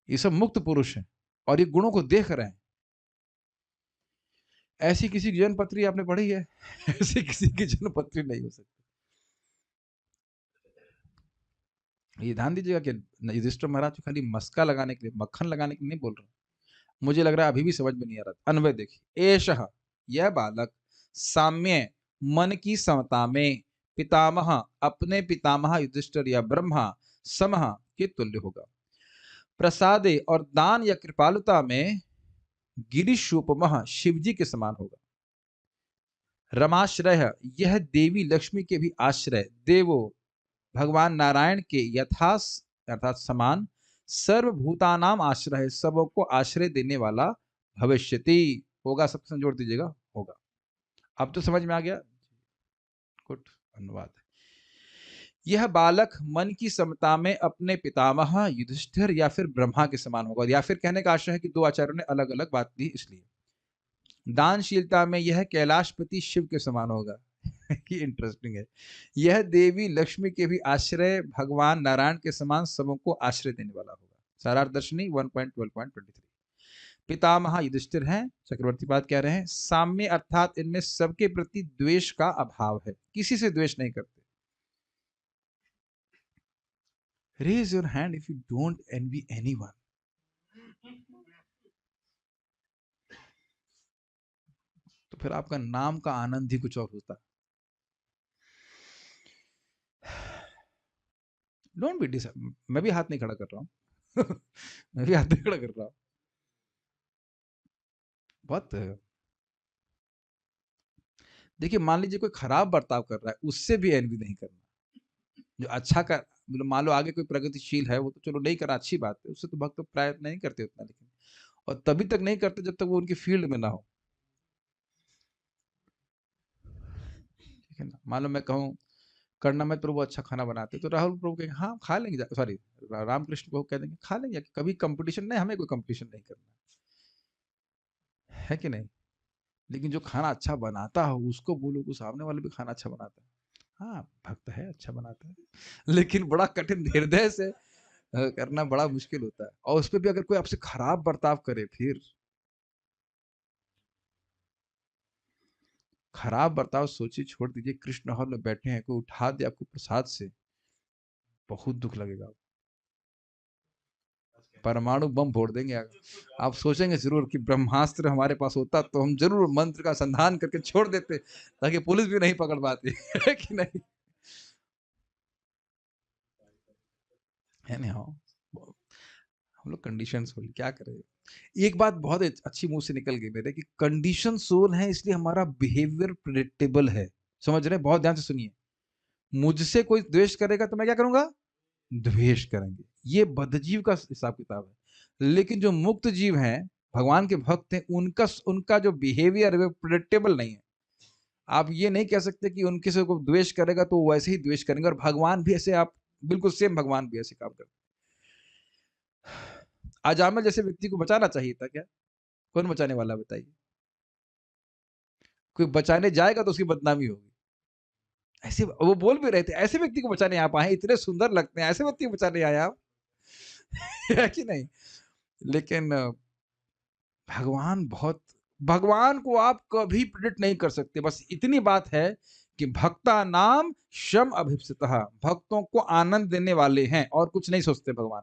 ये सब मुक्त पुरुष हैं और ये गुणों को देख रहे हैं। ऐसी किसी की जन्म पत्री आपने पढ़ी है? ऐसी किसी की जन्म पत्री नहीं हो सकती। ये ध्यान दीजिएगा कि युधिष्ठिर महाराज को खाली मस्का लगाने के लिए, मक्खन लगाने के लिए नहीं बोल रहा हूं। मुझे लग रहा है अभी भी समझ में नहीं आ रहा। अन्वय देखिए, एषः यह बालक साम्य मन की समता में पितामह अपने पितामह युधिष्ठिर या ब्रह्मा समह के तुल्य होगा। प्रसादे और दान या कृपालुता में गिरीशोपमः शिवजी के समान होगा। रमाश्रय यह देवी लक्ष्मी के भी आश्रय देवो भगवान नारायण के यथास अर्थात समान सर्वभूतानाम आश्रय सबों को आश्रय देने वाला भविष्यति होगा। सबसे जोड़ दीजिएगा, होगा। अब तो समझ में आ गया। गुड, धन्यवाद। यह बालक मन की समता में अपने पितामह युधिष्ठिर या फिर ब्रह्मा के समान होगा। या फिर कहने का आशय है कि दो आचार्यों ने अलग अलग बात दी, इसलिए दानशीलता में यह कैलाशपति शिव के समान होगा। ये इंटरेस्टिंग है। यह देवी लक्ष्मी के भी आश्रय भगवान नारायण के समान सबों को आश्रय देने वाला होगा। सारार्थ दर्शनी 1.12.23। पितामह युधिष्ठिर हैं, चक्रवर्ती बात कह रहे हैं, साम्य अर्थात इनमें सबके प्रति द्वेष का अभाव है, किसी से द्वेष नहीं करते। Raise your hand if you don't envy anyone. तो फिर आपका नाम का आनंद ही कुछ और होता। डोंट बी डिस, मैं भी हाथ नहीं खड़ा कर रहा हूं। मैं भी हाथ नहीं खड़ा कर रहा हूं। बहुत देखिए, मान लीजिए कोई खराब बर्ताव कर रहा है, उससे भी एनवी नहीं करना। जो अच्छा कर, मतलब मान लो आगे कोई प्रगतिशील है, वो तो चलो नहीं करा, अच्छी बात है, उससे तो भक्त प्रयत्न नहीं करते उतना, लेकिन और तभी तक नहीं करते जब तक वो उनकी फील्ड में ना हो। ठीक है ना। मान लो मैं कहूँ कर्णामृत प्रभु अच्छा खाना बनाते, तो राहुल प्रभु कहेंगे हाँ खा लेंगे, सॉरी रामकृष्ण प्रभु कह देंगे खा लेंगे, कभी कंपटीशन नहीं, हमें कोई कंपटीशन नहीं करना है कि नहीं। लेकिन जो खाना अच्छा बनाता हो उसको बोलो कि सामने वाले भी खाना अच्छा बनाता है, हाँ भक्त है, अच्छा बनाता है, लेकिन बड़ा कठिन हृदय से करना बड़ा मुश्किल होता है। और उस पर भी अगर कोई आपसे खराब बर्ताव करे, फिर खराब बर्ताव सोचिए, छोड़ दीजिए, कृष्ण हॉल में बैठे हैं, कोई उठा दे आपको प्रसाद से, बहुत दुख लगेगा। परमाणु बम फोड़ देंगे। आप सोचेंगे जरूर कि ब्रह्मास्त्र हमारे पास होता तो हम जरूर मंत्र का संधान करके छोड़ देते, ताकि पुलिस भी नहीं पकड़ पाती। है कि नहीं? है नहीं? हाँ, हम लोग कंडीशन सोल, क्या करें। एक बात बहुत अच्छी मुंह से निकल गई मेरे, कि कंडीशन सोल है इसलिए हमारा बिहेवियर प्रेडिक्टेबल है। समझ रहे हैं? बहुत ध्यान से सुनिए। मुझसे कोई द्वेष करेगा तो मैं क्या करूंगा? द्वेष करेंगे। ये बद्धजीव का हिसाब किताब है। लेकिन जो मुक्त जीव हैं, भगवान के भक्त हैं, उनका उनका जो बिहेवियर है वो प्रेडिक्टेबल नहीं है। आप ये नहीं कह सकते कि उनके से कोई द्वेष करेगा तो वैसे ही द्वेष करेंगे, और भगवान भी ऐसे, आप बिल्कुल सेम भगवान भी ऐसे काम करते। अजामिल जैसे व्यक्ति को बचाना चाहिए था क्या? कौन बचाने वाला बताइए? कोई बचाने जाएगा तो उसकी बदनामी होगी। ऐसे वो बोल भी रहे थे, ऐसे व्यक्ति को बचाने आप आए, इतने सुंदर लगते हैं, ऐसे व्यक्ति को बचाने आए आप। है कि नहीं? लेकिन भगवान बहुत, भगवान को आप कभी प्रेडिक्ट नहीं कर सकते। बस इतनी बात है कि भक्ता नाम शम अभिप्सितः, भक्तों को आनंद देने वाले हैं, और कुछ नहीं सोचते भगवान।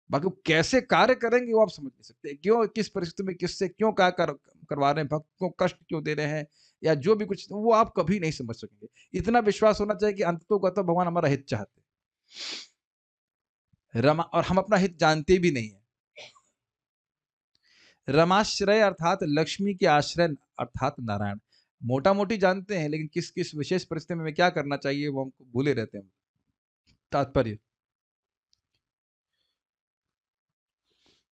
बाकी वो कैसे कार्य करेंगे वो आप समझ नहीं सकते, क्यों, किस परिस्थिति में किससे क्यों क्या करवा रहे हैं, भक्त को कष्ट क्यों दे रहे हैं, या जो भी कुछ, वो आप कभी नहीं समझ सकेंगे। इतना विश्वास होना चाहिए कि अंततः को भगवान हमारा हित चाहते, रमा, और हम अपना हित जानते भी नहीं है। रमाश्रय अर्थात लक्ष्मी के आश्रय अर्थात नारायण, मोटा मोटी जानते हैं, लेकिन किस किस विशेष परिस्थिति में क्या करना चाहिए वो हमको भूले रहते हैं। तात्पर्य,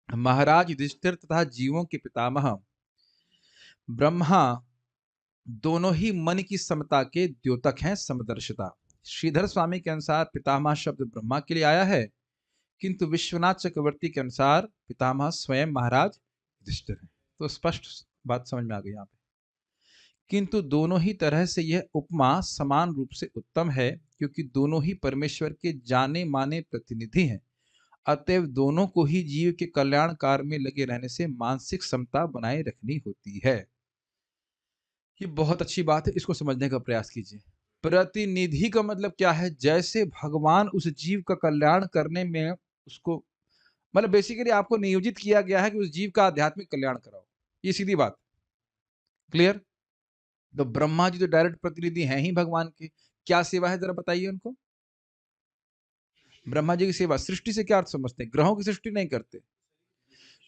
महाराज युधिष्ठिर तथा जीवों के पितामह ब्रह्मा दोनों ही मन की समता के द्योतक हैं, समदर्शिता। श्रीधर स्वामी के अनुसार पितामह शब्द ब्रह्मा के लिए आया है, किंतु विश्वनाथ चक्रवर्ती के अनुसार पितामह स्वयं महाराज युधिष्ठिर हैं। तो स्पष्ट बात समझ में आ गई यहाँ पे। किंतु दोनों ही तरह से यह उपमा समान रूप से उत्तम है, क्योंकि दोनों ही परमेश्वर के जाने माने प्रतिनिधि हैं। अतएव दोनों को ही जीव के कल्याण कार्य में लगे रहने से मानसिक समता बनाए रखनी होती है। ये बहुत अच्छी बात है, इसको समझने का प्रयास कीजिए। प्रतिनिधि का मतलब क्या है? जैसे भगवान उस जीव का कल्याण करने में उसको, मतलब बेसिकली आपको नियोजित किया गया है कि उस जीव का आध्यात्मिक कल्याण कराओ। ये सीधी बात। क्लियर? तो ब्रह्मा जी तो डायरेक्ट प्रतिनिधि हैं ही भगवान के। क्या सेवा है जरा बताइए उनको? ब्रह्मा जी की सेवा, सृष्टि से क्या अर्थ समझते हैं? ग्रहों की सृष्टि नहीं करते,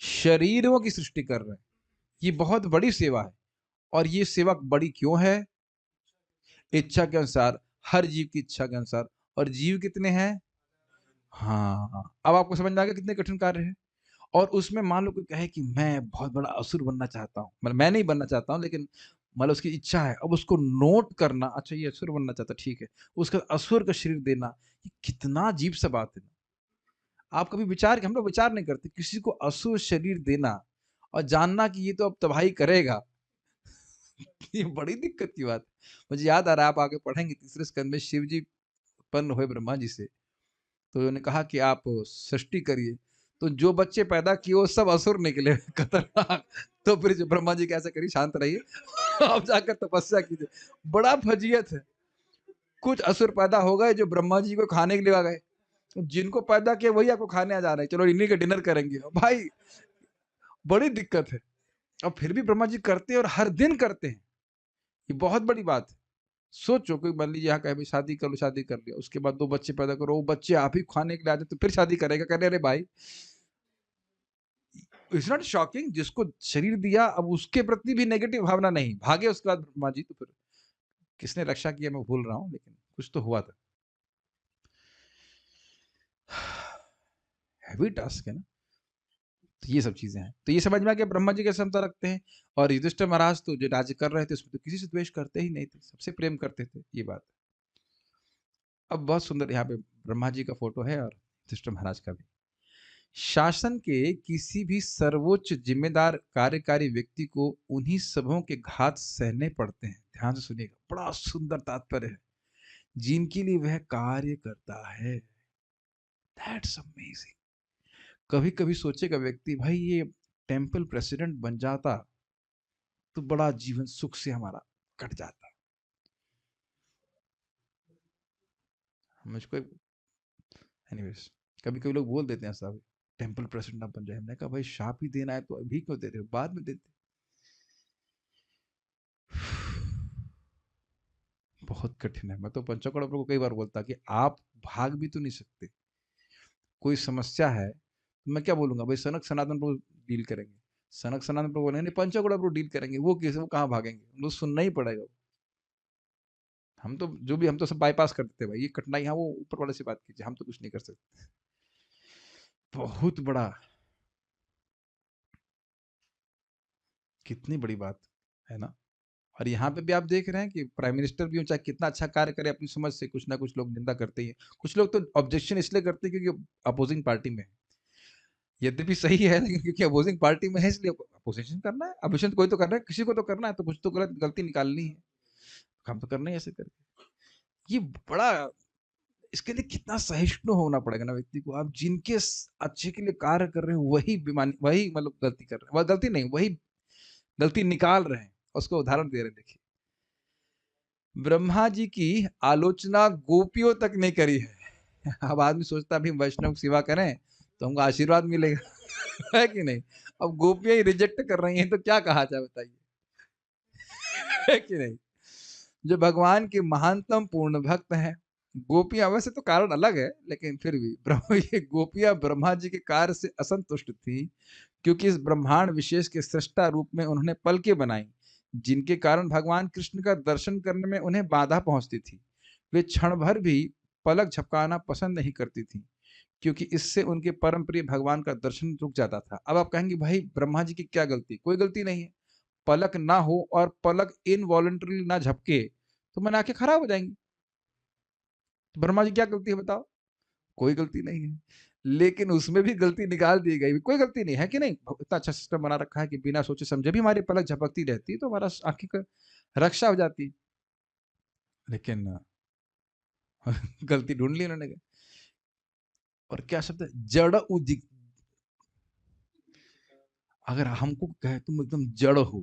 शरीरों की सृष्टि कर रहे हैं। ये बहुत बड़ी सेवा है। और ये सेवा बड़ी क्यों है? इच्छा के अनुसार, हर जीव की इच्छा के अनुसार। और जीव कितने हैं? हाँ, अब आपको समझ में आ गया कितने कठिन कार्य है। और उसमें मान लो कोई कहे कि मैं बहुत बड़ा असुर बनना चाहता हूँ, मतलब मैं नहीं बनना चाहता हूँ, लेकिन मान लो उसकी इच्छा है, अब उसको नोट करना, अच्छा ये असुर बनना चाहता, ठीक है, उसका असुर का शरीर देना, ये कितना अजीब सा बात है। आप कभी विचार, हम लोग विचार नहीं करते किसी को असुर शरीर देना और जानना कि ये तो अब तबाही करेगा। ये बड़ी दिक्कत की बात है। मुझे याद आ रहा है, आप आगे पढ़ेंगे, तीसरे स्कंद में शिव जी उत्पन्न हुए ब्रह्मा जी से, तो उन्होंने कहा कि आप सृष्टि करिए। तो जो बच्चे पैदा किए वो सब असुर निकले, खतरनाक। तो फिर जो ब्रह्मा जी कैसे करिए, शांत रहिए, आप जाकर तपस्या कीजिए। बड़ा फजीयत है। कुछ असुर पैदा हो गए जो ब्रह्मा जी को खाने के लिए आ गए, जिनको पैदा किया वही आपको खाने आ जा रहे हैं, चलो इन्हीं के डिनर करेंगे भाई। बड़ी दिक्कत है। और फिर भी ब्रह्मा जी करते हैं और हर दिन करते हैं। ये बहुत बड़ी बात है। सोचो कोई मान लीजिए यहाँ कहे भाई शादी कर लो, शादी कर लिया, उसके बाद 2 बच्चे पैदा करो, वो बच्चे आप ही खाने के लिए आते तो फिर शादी करेगा, कह रहे अरे भाई इट्स नॉट शॉकिंग? जिसको शरीर दिया अब उसके प्रति भी नेगेटिव भावना नहीं, भागे उसके बाद ब्रह्मा जी। तो फिर किसने रक्षा किया मैं भूल रहा हूँ, लेकिन कुछ तो हुआ था। हैवी टास्क है ना। तो ये सब चीजें हैं, तो ये समझ में आ गया ब्रह्मा जी कैसे क्षमता रखते हैं। और युधिष्ठिर महाराज तो जो राज्य कर रहे थे उसमें तो किसी से द्वेष करते ही नहीं थे, सबसे प्रेम करते थे, ये बात। अब बहुत सुंदर यहाँ पे ब्रह्मा जी का फोटो है और युधिष्ठिर महाराज का भी। शासन के किसी भी सर्वोच्च जिम्मेदार कार्यकारी व्यक्ति को उन्हीं सबों के घात सहने पड़ते हैं। ध्यान से सुनिएगा, बड़ा सुंदर तात्पर्य है। जिनके लिए वह कार्य करता है। That's amazing. कभी कभी सोचेगा व्यक्ति, भाई ये टेम्पल प्रेसिडेंट बन जाता तो बड़ा जीवन सुख से हमारा कट जाता। मुझको एनीवेज, कभी कभी लोग बोल देते हैं सब टेम्पल प्रेसिडेंट ना बन जाए। हमने कहा भाई शाप ही देना है तो अभी क्यों दे रहे हो, बाद में देते। बहुत कठिन है। मैं तो पंचोकड़ प्रभु को कई बार बोलता कि आप भाग भी तो नहीं सकते। कोई समस्या है तो मैं क्या बोलूंगा, भाई सनक सनातन प्रभु डील करेंगे। सनक सनातन प्रभु बोलेंगे नहीं पंचोकड़ प्रभु डील करेंगे, वो कैसे, वो कहाँ भागेंगे, उनको सुनना ही पड़ेगा। हम तो जो भी, हम तो सब बाईपास कर देते भाई, ये कठिनाई, हाँ वो ऊपर वाले से बात कीजिए, हम तो कुछ नहीं कर सकते। बहुत बड़ा, कितनी बड़ी बात है ना। और यहाँ पे भी आप देख रहे हैं कि प्राइम मिनिस्टर भी हो, चाहे कितना अच्छा कार्य करे अपनी समझ से, कुछ ना कुछ लोग निंदा करते ही हैं। कुछ लोग तो ऑब्जेक्शन इसलिए करते हैं क्योंकि अपोजिंग पार्टी में है। यद्यपि सही है, लेकिन क्योंकि अपोजिंग पार्टी में है इसलिए अपोजिशन करना है। अपोजिशन कोई तो कर रहा है, किसी को तो करना है, तो कुछ तो गलती निकालनी है, हम तो करना ही ऐसे करके। ये बड़ा, इसके लिए कितना सहिष्णु होना पड़ेगा ना व्यक्ति को। आप जिनके अच्छे के लिए कार्य कर रहे हैं वही बीमारी, वही मतलब गलती कर रहे हैं, वह गलती नहीं, वही गलती निकाल रहे हैं, उसको उदाहरण दे रहे हैं। देखिए ब्रह्मा जी की आलोचना गोपियों तक नहीं करी है। अब आदमी सोचता है वैष्णव की सेवा करें तो हमको आशीर्वाद मिलेगा, है कि नहीं। अब गोपियां ही रिजेक्ट कर रही हैं तो क्या कहा जाए बताइए, है कि नहीं। जो भगवान के महानतम पूर्ण भक्त हैं, गोपियां, वैसे तो कारण अलग है लेकिन फिर भी ब्रह्म, ये गोपियां ब्रह्मा जी के कार्य से असंतुष्ट थी, क्योंकि इस ब्रह्मांड विशेष के सृष्टा रूप में उन्होंने पलकें बनाई, जिनके कारण भगवान कृष्ण का दर्शन करने में उन्हें बाधा पहुंचती थी। वे क्षण भर भी पलक झपकाना पसंद नहीं करती थी, क्योंकि इससे उनके परम प्रिय भगवान का दर्शन रुक जाता था। अब आप कहेंगे भाई ब्रह्मा जी की क्या गलती? कोई गलती नहीं है। पलक ना हो और पलक इनवॉलंटरी ना झपके तो मैंने आंखें खराब हो जाएंगी। तो ब्रह्मा जी क्या गलती है बताओ? कोई गलती नहीं है। लेकिन उसमें भी गलती निकाल दी गई, कोई गलती नहीं है कि नहीं। इतना अच्छा सिस्टम बना रखा है कि बिना सोचे समझे भी हमारी पलक झपकती रहती तो हमारा आंखें का रक्षा हो जाती। लेकिन गलती ढूंढ ली उन्होंने। और क्या शब्द है, जड़ उदित। अगर हमको कहे तुम एकदम जड़ हो,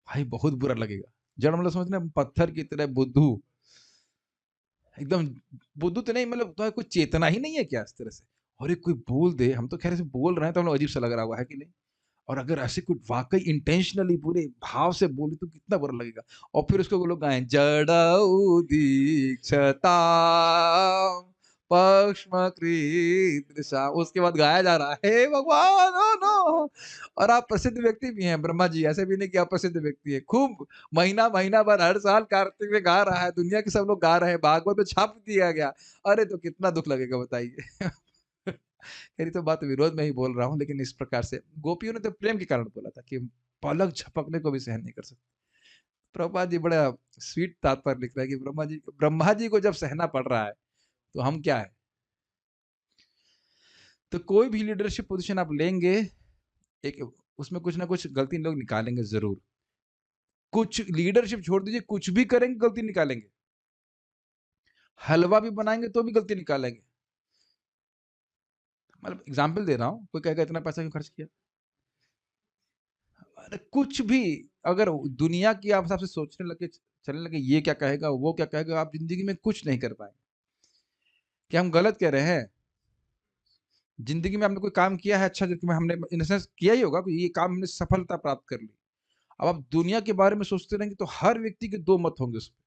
भाई बहुत बुरा लगेगा। जड़ मतलब समझना, पत्थर की तरह बुद्धू, एकदम बुद्धू तो नहीं, मतलब तुम्हारे कोई चेतना ही नहीं है क्या इस तरह से? और एक कोई बोल दे, हम तो खैर से बोल रहे हैं तो हम लोग अजीब सा लग रहा हुआ है कि नहीं, और अगर ऐसे कुछ वाकई इंटेंशनली पूरे भाव से बोले तो कितना बुरा लगेगा। और फिर उसको वो लोग गाएं, जड़ऊ दीक्षता पक्ष्मकृदृशा, उसके बाद गाया जा रहा है हे भगवान ओ नो। और आप प्रसिद्ध व्यक्ति भी हैं ब्रह्मा जी, ऐसे भी नहीं कि आप प्रसिद्ध व्यक्ति है, खूब महीना महीना भर हर साल कार्तिक में गा रहा है, दुनिया के सब लोग गा रहे हैं, भागवत में छाप दिया गया। अरे तो कितना दुख लगेगा बताइए। मेरी तो बात विरोध में ही बोल रहा हूँ, लेकिन इस प्रकार से गोपियों ने तो प्रेम के कारण बोला था कि पलक झपकने को भी सहन नहीं कर सकते। प्रभुपाद जी बड़ा स्वीट तात्पर्य लिख रहे हैं कि ब्रह्मा जी को जब सहना पड़ रहा है तो हम क्या है। तो कोई भी लीडरशिप पोजीशन आप लेंगे, एक उसमें कुछ ना कुछ गलती लोग निकालेंगे जरूर। कुछ लीडरशिप छोड़ दीजिए, कुछ भी करेंगे गलती निकालेंगे, हलवा भी बनाएंगे तो भी गलती निकालेंगे। मतलब एग्जाम्पल दे रहा हूँ, कोई कहेगा इतना पैसा क्यों खर्च किया, अरे कुछ भी, अगर दुनिया की आप हिसाब से सोचने लगे, चलने लगे, ये क्या कहेगा वो क्या कहेगा, आप जिंदगी में कुछ नहीं कर पाएंगे। क्या हम गलत कह रहे हैं? जिंदगी में आपने कोई काम किया है अच्छा, जो हमने इन सेंस किया ही होगा कि ये काम हमने सफलता प्राप्त कर ली। अब आप दुनिया के बारे में सोचते रहेंगे तो हर व्यक्ति के दो मत होंगे उसमें।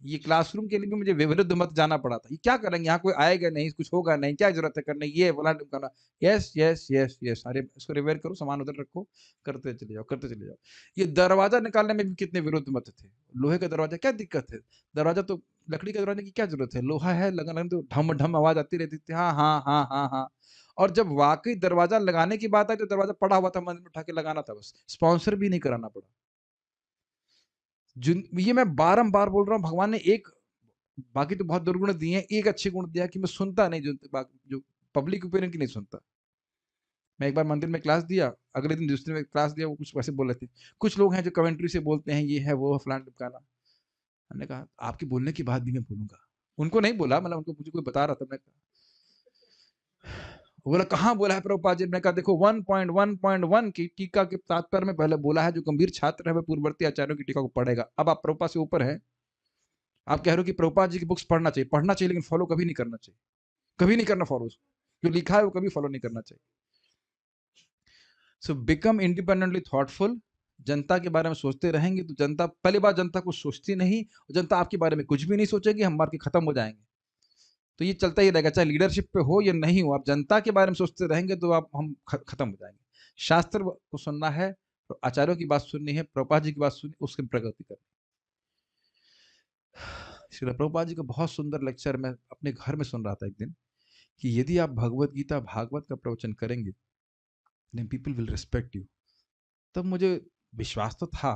ये क्लासरूम के लिए भी मुझे विरुद्ध मत जाना पड़ा था, ये क्या करेंगे, यहाँ कोई आएगा नहीं, कुछ होगा नहीं, क्या जरूरत है करने, ये बोला करना, यस यस यस यस, अरे इसको रिवेयर करो, सामान उधर रखो, करते चले जाओ करते चले जाओ। ये दरवाजा निकालने में भी कितने विरुद्ध मत थे। लोहे का दरवाजा क्या दिक्कत है, दरवाजा तो लकड़ी का दरवाजा की क्या जरूरत है, लोहा है लगाना तो ढम ढम आवाज आती रहती थी, हाँ हाँ हाँ हाँ हाँ। और जब वाकई दरवाजा लगाने की बात आई तो दरवाजा पड़ा हुआ था, मंदिर में उठा के लगाना था, बस स्पॉन्सर भी नहीं कराना पड़ा। ये मैं बारंबार बोल रहा हूँ, भगवान ने एक, बाकी तो बहुत दुर्गुण दिए हैं, एक अच्छे गुण दिया कि मैं सुनता नहीं, जो पब्लिक ओपिनियन की नहीं सुनता। मैं एक बार मंदिर में क्लास दिया, अगले दिन दूसरे में क्लास दिया, वो कुछ वैसे बोल रहे थे। कुछ लोग हैं जो कमेंट्री से बोलते हैं ये है वो है फलान ढिमकाना। हमने कहा आपके बोलने की बात भी मैं बोलूंगा, उनको नहीं बोला, मतलब उनको मुझे कोई बता रहा था, मैं बोला कहाँ बोला है प्रभुपाद जी, ने कहा देखो 1.1.1 की टीका के तात्पर्य में पहले बोला है, जो गंभीर छात्र है वह पूर्ववर्ती आचार्यों की टीका को पढ़ेगा। अब आप प्रभुपाद से ऊपर है, आप कह रहे हो कि प्रभुपाद जी की बुक्स पढ़ना चाहिए लेकिन फॉलो कभी नहीं करना चाहिए, कभी नहीं करना फॉलो, जो लिखा है वो कभी फॉलो नहीं करना चाहिए। So become independently thoughtful. जनता के बारे में सोचते रहेंगे तो जनता, पहली बार जनता कुछ सोचती नहीं, जनता आपके बारे में कुछ भी नहीं सोचेगी, हम मार के खत्म हो जाएंगे। तो ये चलता ही रहेगा, चाहे लीडरशिप पे हो या नहीं हो, आप जनता के बारे में सोचते रहेंगे तो आप हम खत्म हो जाएंगे। शास्त्र को सुनना है, तो आचार्यों की बात सुननी है, प्रभुपाद जी की बात सुननी, उसकी प्रगति करनी। श्रील प्रभुपाद जी का बहुत सुंदर लेक्चर मैं अपने घर में सुन रहा था एक दिन, कि यदि आप भगवत गीता भागवत का प्रवचन करेंगे then people will respect you. तब मुझे विश्वास तो था,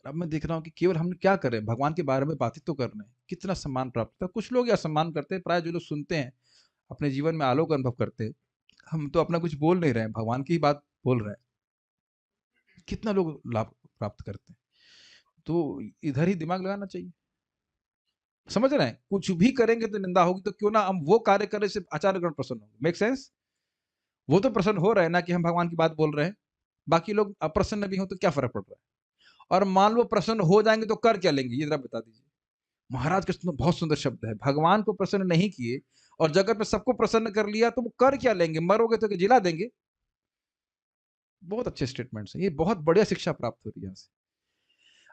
अब मैं देख रहा हूँ कि केवल हम क्या कर रहे हैं, भगवान के बारे में बातें तो कर रहे हैं, कितना सम्मान प्राप्त होता है। कुछ लोग या सम्मान करते हैं, प्राय जो लोग सुनते हैं अपने जीवन में आलोक अनुभव करते हैं। हम तो अपना कुछ बोल नहीं रहे हैं, भगवान की ही बात बोल रहे हैं, कितना लोग लाभ प्राप्त करते हैं। तो इधर ही दिमाग लगाना चाहिए, समझ रहे हैं, कुछ भी करेंगे तो निंदा होगी, तो क्यों ना हम वो कार्य करें सिर्फ आचार्य गण प्रसन्न होंगे, मेक सेंस। वो तो प्रसन्न हो रहे हैं ना कि हम भगवान की बात बोल रहे हैं, बाकी लोग अप्रसन्न भी हो तो क्या फर्क पड़ रहा है। और मान लो प्रसन्न हो जाएंगे तो कर क्या लेंगे, ये जरा बता दीजिए। महाराज का बहुत सुंदर शब्द है, भगवान को प्रसन्न नहीं किए और जगत में सबको प्रसन्न कर लिया तो वो कर क्या लेंगे, मरोगे तो जिला देंगे। बहुत अच्छे स्टेटमेंट्स हैं, ये बहुत बढ़िया शिक्षा प्राप्त हो रही है यहाँ से।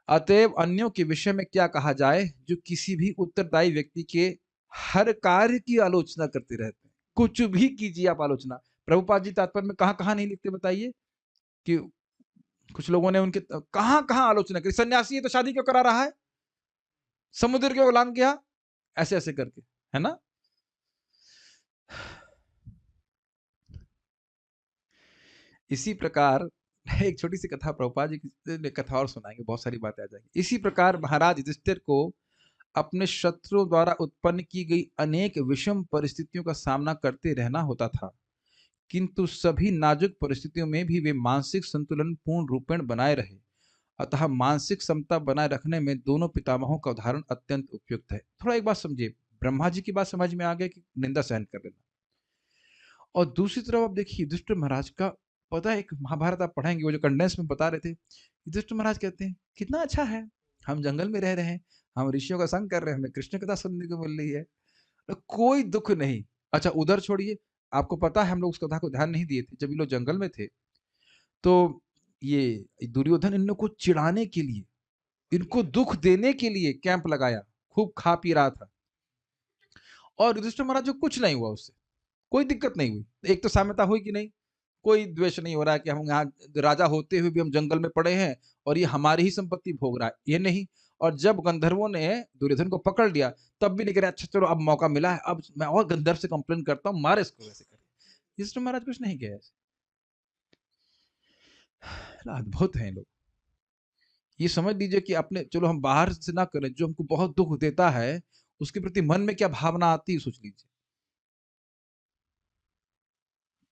अतएव अन्यों के विषय में क्या कहा जाए, जो किसी भी उत्तरदायी व्यक्ति के हर कार्य की आलोचना करते रहते हैं। कुछ भी कीजिए आप आलोचना, प्रभुपाद जी तात्पर्य में कहां कहां नहीं लिखते बताइए, कि कुछ लोगों ने उनके कहां कहां आलोचना करी, सन्यासी है तो शादी क्यों करा रहा है, समुद्र क्यों लांग गया, ऐसे ऐसे करके, है ना। इसी प्रकार एक छोटी सी कथा प्रभुपाद जी की कथा और सुनाएंगे, बहुत सारी बातें आ जाएंगी। इसी प्रकार महाराज युधिष्ठिर को अपने शत्रुओं द्वारा उत्पन्न की गई अनेक विषम परिस्थितियों का सामना करते रहना होता था, किंतु सभी नाजुक परिस्थितियों में भी वे मानसिक संतुलन पूर्ण रूपेण बनाए रहे। अतः मानसिक समता बनाए रखने में दोनों पितामहों का उदाहरण अत्यंत उपयुक्त है। थोड़ा एक बात समझिए, ब्रह्मा जी की बात समझ में आ गया कि निंदा सहन कर लेना, और दूसरी तरफ आप देखिए युधिष्ठिर महाराज का पता है, एक महाभारत आप पढ़ेंगे, वो जो कंडेंस में बता रहे थे, युधिष्ठिर महाराज कहते हैं कितना अच्छा है, हम जंगल में रह रहे हैं, हम ऋषियों का संग कर रहे हैं, हमें कृष्ण कथा सुनने को मिल रही है, तो कोई दुख नहीं। अच्छा उधर छोड़िए, आपको पता है हम लोग उस कथा को ध्यान नहीं दिए थे, जब ये लोग जंगल में थे तो ये दुर्योधन इन लोग को चिढ़ाने के लिए, इनको दुख देने के लिए कैंप लगाया, खूब खा पी रहा था, और युधिष्ठिर महाराज को कुछ नहीं हुआ उससे, कोई दिक्कत नहीं हुई। एक तो साम्यता हुई कि नहीं, कोई द्वेष नहीं हो रहा है कि हम यहाँ राजा होते हुए भी हम जंगल में पड़े हैं और ये हमारी ही संपत्ति भोग रहा है, ये नहीं। और जब गंधर्वों ने दुर्योधन को पकड़ लिया, तब भी नहीं करे अच्छा चलो अब मौका मिला है, अब मैं और गंधर्व से कंप्लेन करता हूँ, मारे इसको, वैसे करे। युधिष्ठिर महाराज कुछ नहीं किया ऐसे। अद्भुत है लोग। ये समझ लीजिए कि अपने, चलो हम बाहर से ना करें, जो हमको बहुत दुख देता है उसके प्रति मन में क्या भावना आती है सोच लीजिए,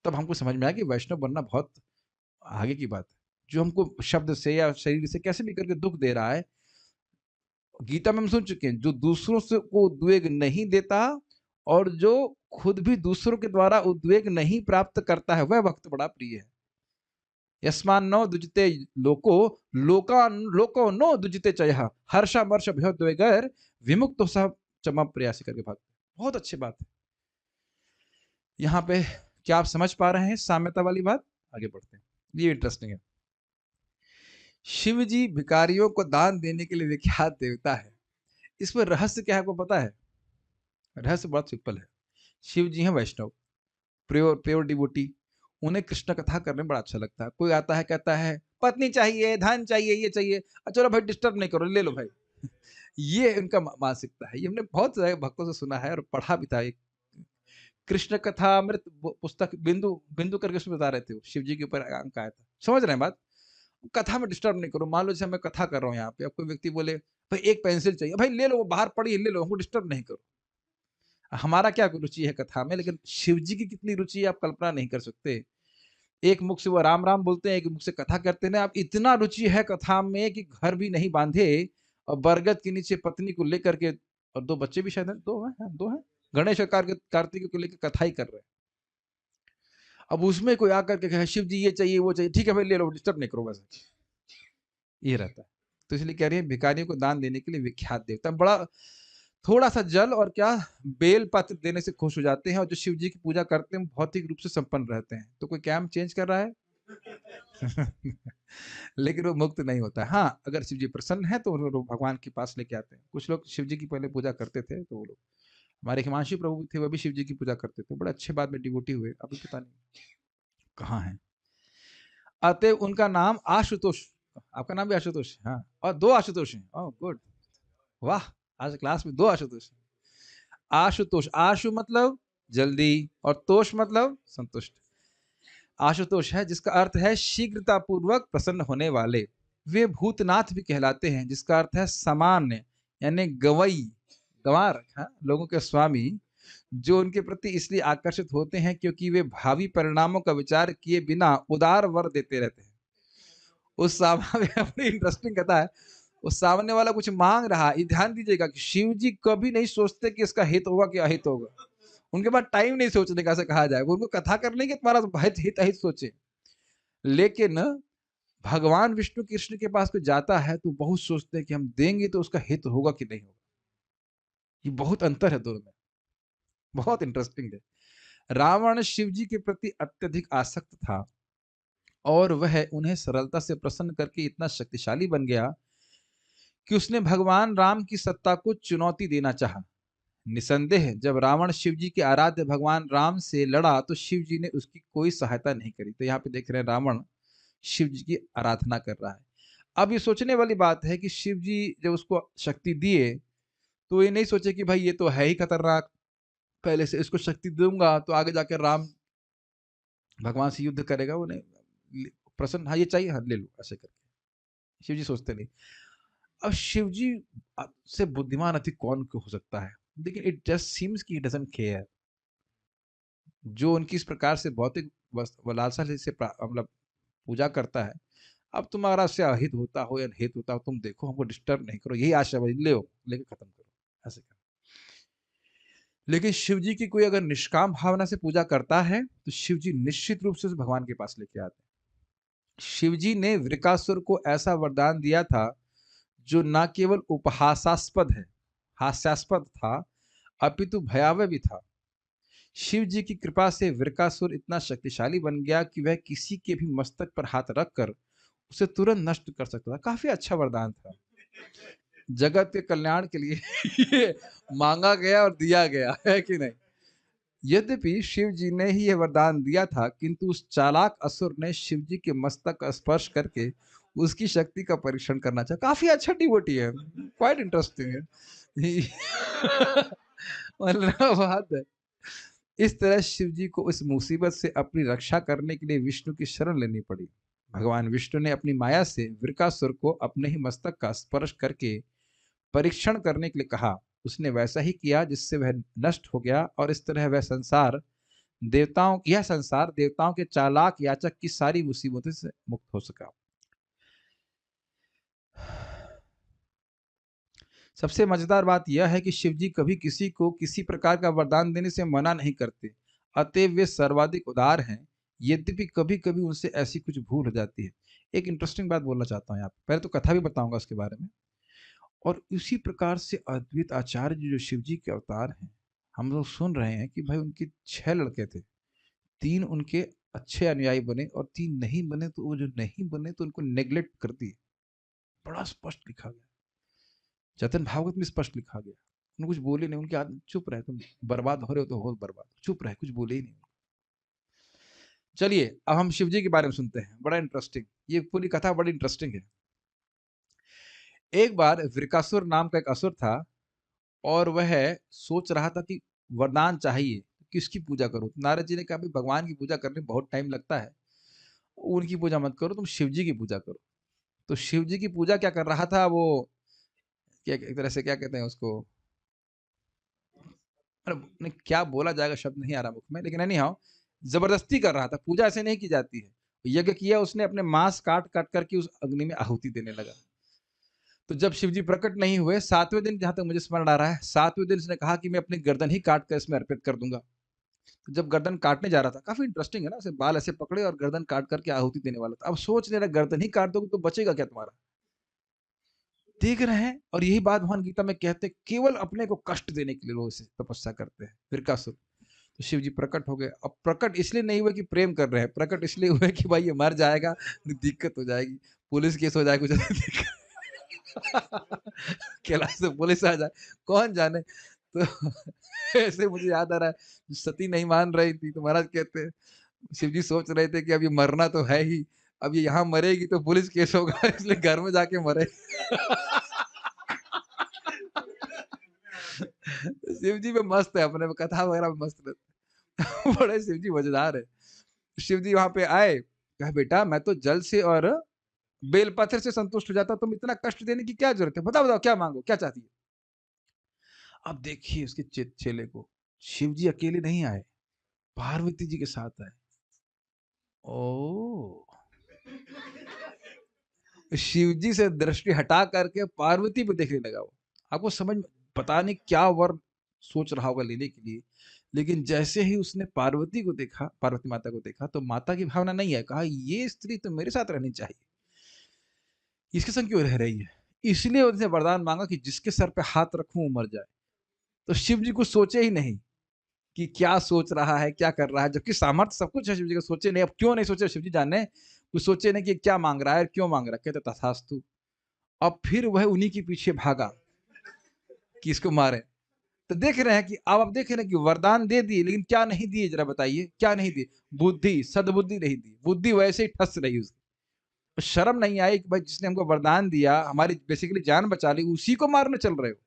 तब हमको समझ में आया कि वैष्णव बनना बहुत आगे की बात है। जो हमको शब्द से या शरीर से कैसे भी करके दुख दे रहा है, गीता में हम सुन चुके हैं, जो दूसरों से को उद्वेग नहीं देता और जो खुद भी दूसरों के द्वारा उद्वेग नहीं प्राप्त करता है, वह भक्त बड़ा प्रिय है। यस्मान नो दुजते लोको लोको नो दुजते चयः हर्षा मर्ष भयोद्वेगैर विमुक्त सब चम प्रयासी करके भक्त। बहुत अच्छी बात है। यहाँ पे क्या आप समझ पा रहे हैं साम्यता वाली बात? आगे बढ़ते हैं, ये इंटरेस्टिंग है। शिव जी भिखारियों को दान देने के लिए विख्यात देवता है। इसमें रहस्य क्या है आपको पता है? रहस्य बहुत सिंपल है। शिव जी हैं वैष्णव, प्योर प्योर डिवोटी, उन्हें कृष्ण कथा करने में बड़ा अच्छा लगता है। कोई आता है कहता है पत्नी चाहिए, धन चाहिए, ये चाहिए, चलो भाई डिस्टर्ब नहीं करो, ले लो भाई। ये उनका मानसिकता है। ये हमने बहुत सारे भक्तों से सुना है और पढ़ा भी था। एक कृष्ण कथा अमृत पुस्तक बिंदु बिंदु करके उसमें बता रहे थे, शिव जी के ऊपर अंक आया था। समझ रहे हैं बात? कथा में डिस्टर्ब नहीं करो। मान लो जैसे मैं कथा कर रहा हूँ यहाँ पे, अब कोई व्यक्ति बोले भाई एक पेंसिल चाहिए, भाई ले लो, वो बाहर पड़ी है, ले लो, हमको डिस्टर्ब नहीं करो। हमारा क्या रुचि है कथा में, लेकिन शिव जी की कितनी रुचि है आप कल्पना नहीं कर सकते। एक मुख से वो राम राम बोलते हैं, एक मुख से कथा करते हैं। अब इतना रुचि है कथा में कि घर भी नहीं बांधे और बरगद के नीचे पत्नी को लेकर के, और दो बच्चे भी शायद हैं, दो हैं, दो हैं, गणेश और कार्तिक को लेकर कथा ही कर रहे हैं। अब उसमें कोई आकर के कहे शिव जी ये चाहिए वो चाहिए, ठीक है भाई ले लो, डिस्टर्ब नहीं करो, बस ये रहता है। तो इसलिए कह रही है भिखारियों को दान देने के लिए विख्यात देवता। बड़ा थोड़ा सा जल और क्या बेल पत्र देने से खुश हो जाते हैं, और जो शिव जी की पूजा करते हैं भौतिक रूप से संपन्न रहते हैं। तो कोई कैम चेंज कर रहा है? लेकिन वो मुक्त नहीं होता है। हाँ, अगर शिव जी प्रसन्न है तो वो लोग भगवान के पास लेके आते हैं। कुछ लोग शिव जी की पहले पूजा करते थे, तो वो लोग, हमारे हिमांशु प्रभु भी थे, वो भी शिव जी की पूजा करते थे, बड़े अच्छे बाद में डिवोटी हुए, अभी पता नहीं कहाँ है। अतएव उनका नाम आशुतोष, आपका नाम भी आशुतोष है? हाँ, और दो आशुतोष हैं। ओह गुड, वाह, आज क्लास में दो आशुतोष हैं। आशुतोष, आशु मतलब जल्दी और तोष मतलब संतुष्ट। आशुतोष है जिसका अर्थ है शीघ्रता पूर्वक प्रसन्न होने वाले। वे भूतनाथ भी कहलाते हैं जिसका अर्थ है सामान्य, यानी गवई, गंवार, हाँ, लोगों के स्वामी, जो उनके प्रति इसलिए आकर्षित होते हैं क्योंकि वे भावी परिणामों का विचार किए बिना उदार वर देते रहते हैं। उस सामने अपनी इंटरेस्टिंग कथा है, उस सामने वाला कुछ मांग रहा है, ध्यान दीजिएगा कि शिव जी कभी नहीं सोचते कि इसका हित होगा कि अहित होगा। उनके पास टाइम नहीं सोचने का, ऐसा कहा जाए, वो उनको कथा करने के तुम्हारा हित हित अहित सोचे। लेकिन भगवान विष्णु कृष्ण के पास कोई जाता है तो बहुत सोचते हैं कि हम देंगे तो उसका हित होगा कि नहीं होगा। ये बहुत अंतर है दोनों में, बहुत इंटरेस्टिंग है। रावण शिव जी के प्रति अत्यधिक आसक्त था और वह उन्हें सरलता से प्रसन्न करके इतना शक्तिशाली बन गया कि उसने भगवान राम की सत्ता को चुनौती देना चाहा। निसंदेह जब रावण शिव जी के आराध्य भगवान राम से लड़ा तो शिव जी ने उसकी कोई सहायता नहीं करी। तो यहाँ पे देख रहे हैं रावण शिव जी की आराधना कर रहा है। अब ये सोचने वाली बात है कि शिव जी जब उसको शक्ति दिए तो ये नहीं सोचे कि भाई ये तो है ही खतरनाक, पहले से इसको शक्ति दूंगा तो आगे जाकर राम भगवान से युद्ध करेगा, वो नहीं, प्रसन्न, हाँ ये चाहिए, हाँ ले लो, ऐसे करके शिव जी सोचते नहीं। अब शिव जी से बुद्धिमान अधिक कौन हो सकता है? लेकिन इट जस्ट सीम्स कि ही डजंट केयर। जो उनकी इस प्रकार से भौतिक लालसा से मतलब पूजा करता है, अब तुम्हारा से अहित होता हो या हित होता हो, तुम देखो, हमको डिस्टर्ब नहीं करो, यही आशा ले लेके खत्म करो, ऐसे करो। लेकिन शिव जी की कोई अगर निष्काम भावना से पूजा करता है तो शिव जी निश्चित रूप से उस भगवान के पास लेके आते हैं। शिव जी ने वृकासुर को ऐसा वरदान दिया था जो न केवल उपहासास्पद है, हास्यास्पद था, अपितु भयावह भी था। शिव जी की कृपा से वृकासुर इतना शक्तिशाली बन गया कि वह किसी के भी मस्तक पर हाथ रखकर उसे तुरंत नष्ट कर सकता था। काफी अच्छा वरदान था, जगत के कल्याण के लिए ये मांगा गया और दिया गया है कि नहीं। यद्यपि शिव जी ने ही यह वरदान दिया था, किंतु उस चालाक असुर ने शिव जी के मस्तक का स्पर्श करके उसकी शक्ति का परीक्षण करना चाहा। काफी अच्छा डिवोटी है, क्वाइट इंटरेस्टिंग है। मतलब बात है। इस तरह शिव जी को इस मुसीबत से अपनी रक्षा करने के लिए विष्णु की शरण लेनी पड़ी। भगवान विष्णु ने अपनी माया से वृकासुर को अपने ही मस्तक का स्पर्श करके परीक्षण करने के लिए कहा। उसने वैसा ही किया जिससे वह नष्ट हो गया और इस तरह यह संसार देवताओं के चालाक याचक की सारी मुसीबतों से मुक्त हो सका। सबसे मजेदार बात यह है कि शिव जी कभी किसी को किसी प्रकार का वरदान देने से मना नहीं करते, अतएव वे सर्वाधिक उदार हैं। यद्यपि कभी कभी उनसे ऐसी कुछ भूल हो जाती है। एक इंटरेस्टिंग बात बोलना चाहता हूँ यहाँ पे, पहले तो कथा भी बताऊंगा उसके बारे में। और इसी प्रकार से अद्वैत आचार्य जी जो शिव जी के अवतार हैं, हम लोग सुन रहे हैं कि भाई उनके 6 लड़के थे, 3 उनके अच्छे अनुयायी बने और 3 नहीं बने, तो वो जो नहीं बने तो उनको नेग्लेक्ट कर दिए। बड़ा स्पष्ट लिखा गया, चैतन्य भागवत में स्पष्ट लिखा गया। उन्होंने कुछ बोले नहीं, उनके आदमी चुप रहे, तुम बर्बाद हो रहे हो तो हो बर्बाद, चुप रहे, कुछ बोले ही नहीं। चलिए अब हम शिव जी के बारे में सुनते हैं, बड़ा इंटरेस्टिंग, ये पूरी कथा बड़ी इंटरेस्टिंग है। एक बार वृकासुर नाम का एक असुर था और वह सोच रहा था कि वरदान चाहिए, किसकी पूजा करूं। नारद जी ने कहा, भाई भगवान की पूजा करने में बहुत टाइम लगता है, उनकी पूजा मत करो, तुम शिव जी की पूजा करो। तो शिव जी की पूजा क्या कर रहा था वो, क्या एक तरह से क्या कहते हैं उसको, अरे नहीं, क्या बोला जाएगा, शब्द नहीं आ रहा मुख में, लेकिन एनी हाउ जबरदस्ती कर रहा था। पूजा ऐसे नहीं की जाती है। यज्ञ किया उसने, अपने मांस काट काट करके उस अग्नि में आहुति देने लगा। तो जब शिव जी प्रकट नहीं हुए 7वें दिन, जहां तक मुझे स्मरण आ रहा है, 7वें दिन उसने कहा कि मैं अपनी गर्दन ही काट कर इसमें अर्पित कर दूंगा। तो जब गर्दन काटने जा रहा था, काफी इंटरेस्टिंग है ना, उसे बाल ऐसे पकड़े और गर्दन काट करके आहुति देने वाला था। अब सोच ले रहा, गर्दन ही काट दोगे तो बचेगा क्या तुम्हारा। देख रहे हैं, और यही बात भगवान गीता में कहते हैं, केवल अपने को कष्ट देने के लिए लोग इसे तपस्या करते हैं। वृकासुर, तो शिव जी प्रकट हो गए। अब प्रकट इसलिए नहीं हुए कि प्रेम कर रहे हैं, प्रकट इसलिए हुए कि भाई ये मर जाएगा, दिक्कत हो जाएगी, पुलिस केस हो जाएगा, कुछ कैलाश से पुलिस आ जाए, कौन जाने। तो ऐसे मुझे याद आ रहा है, सती नहीं मान रही थी तो महाराज कहते हैं, शिव जी सोच रहे थे कि अब ये मरना तो है ही, अब ये यहाँ मरेगी तो पुलिस केस होगा, इसलिए घर में जाके मरे। शिव जी में मस्त है, अपने में कथा वगैरह में मस्त रहते। बड़े शिव जी मजेदार है। शिव जी वहां पे आए, कहा बेटा मैं तो जल से और बेलपत्र से संतुष्ट हो जाता, तुम इतना कष्ट देने की क्या जरूरत है, बताओ बताओ क्या मांगो, क्या चाहती है। अब देखिए उसके चेले को, शिव जी अकेले नहीं आए, पार्वती जी के साथ आए। ओ, शिव जी से दृष्टि हटा करके पार्वती पे देखने लगा वो। आपको समझ, पता नहीं क्या वर सोच रहा होगा लेने के लिए, लेकिन जैसे ही उसने पार्वती को देखा, पार्वती माता को देखा, तो माता की भावना नहीं है, कहा ये स्त्री तो मेरे साथ रहनी चाहिए, इसके संग क्यों रह रही है। इसलिए उसने वरदान मांगा कि जिसके सर पे हाथ रखूं वो मर जाए। तो शिव जी कुछ सोचे ही नहीं कि क्या सोच रहा है, क्या कर रहा है, जबकि सामर्थ्य सब कुछ है शिव जी का, सोचे नहीं। अब क्यों नहीं सोचे, शिव जी जाने, कुछ सोचे नहीं कि क्या मांग रहा है, क्यों मांग रहा है, कहते तथास्तु। अब फिर वह उन्हीं के पीछे भागा कि इसको मारे। तो देख रहे हैं कि अब आप देख रहे हैं कि वरदान दे दिए, लेकिन क्या नहीं दिए, जरा बताइए क्या नहीं दिए। बुद्धि, सद्बुद्धि नहीं दी, बुद्धि वैसे ही ठस रही उसकी। तो शर्म नहीं आई कि भाई जिसने हमको वरदान दिया, हमारी बेसिकली जान बचा ली, उसी को मारने चल रहे हो।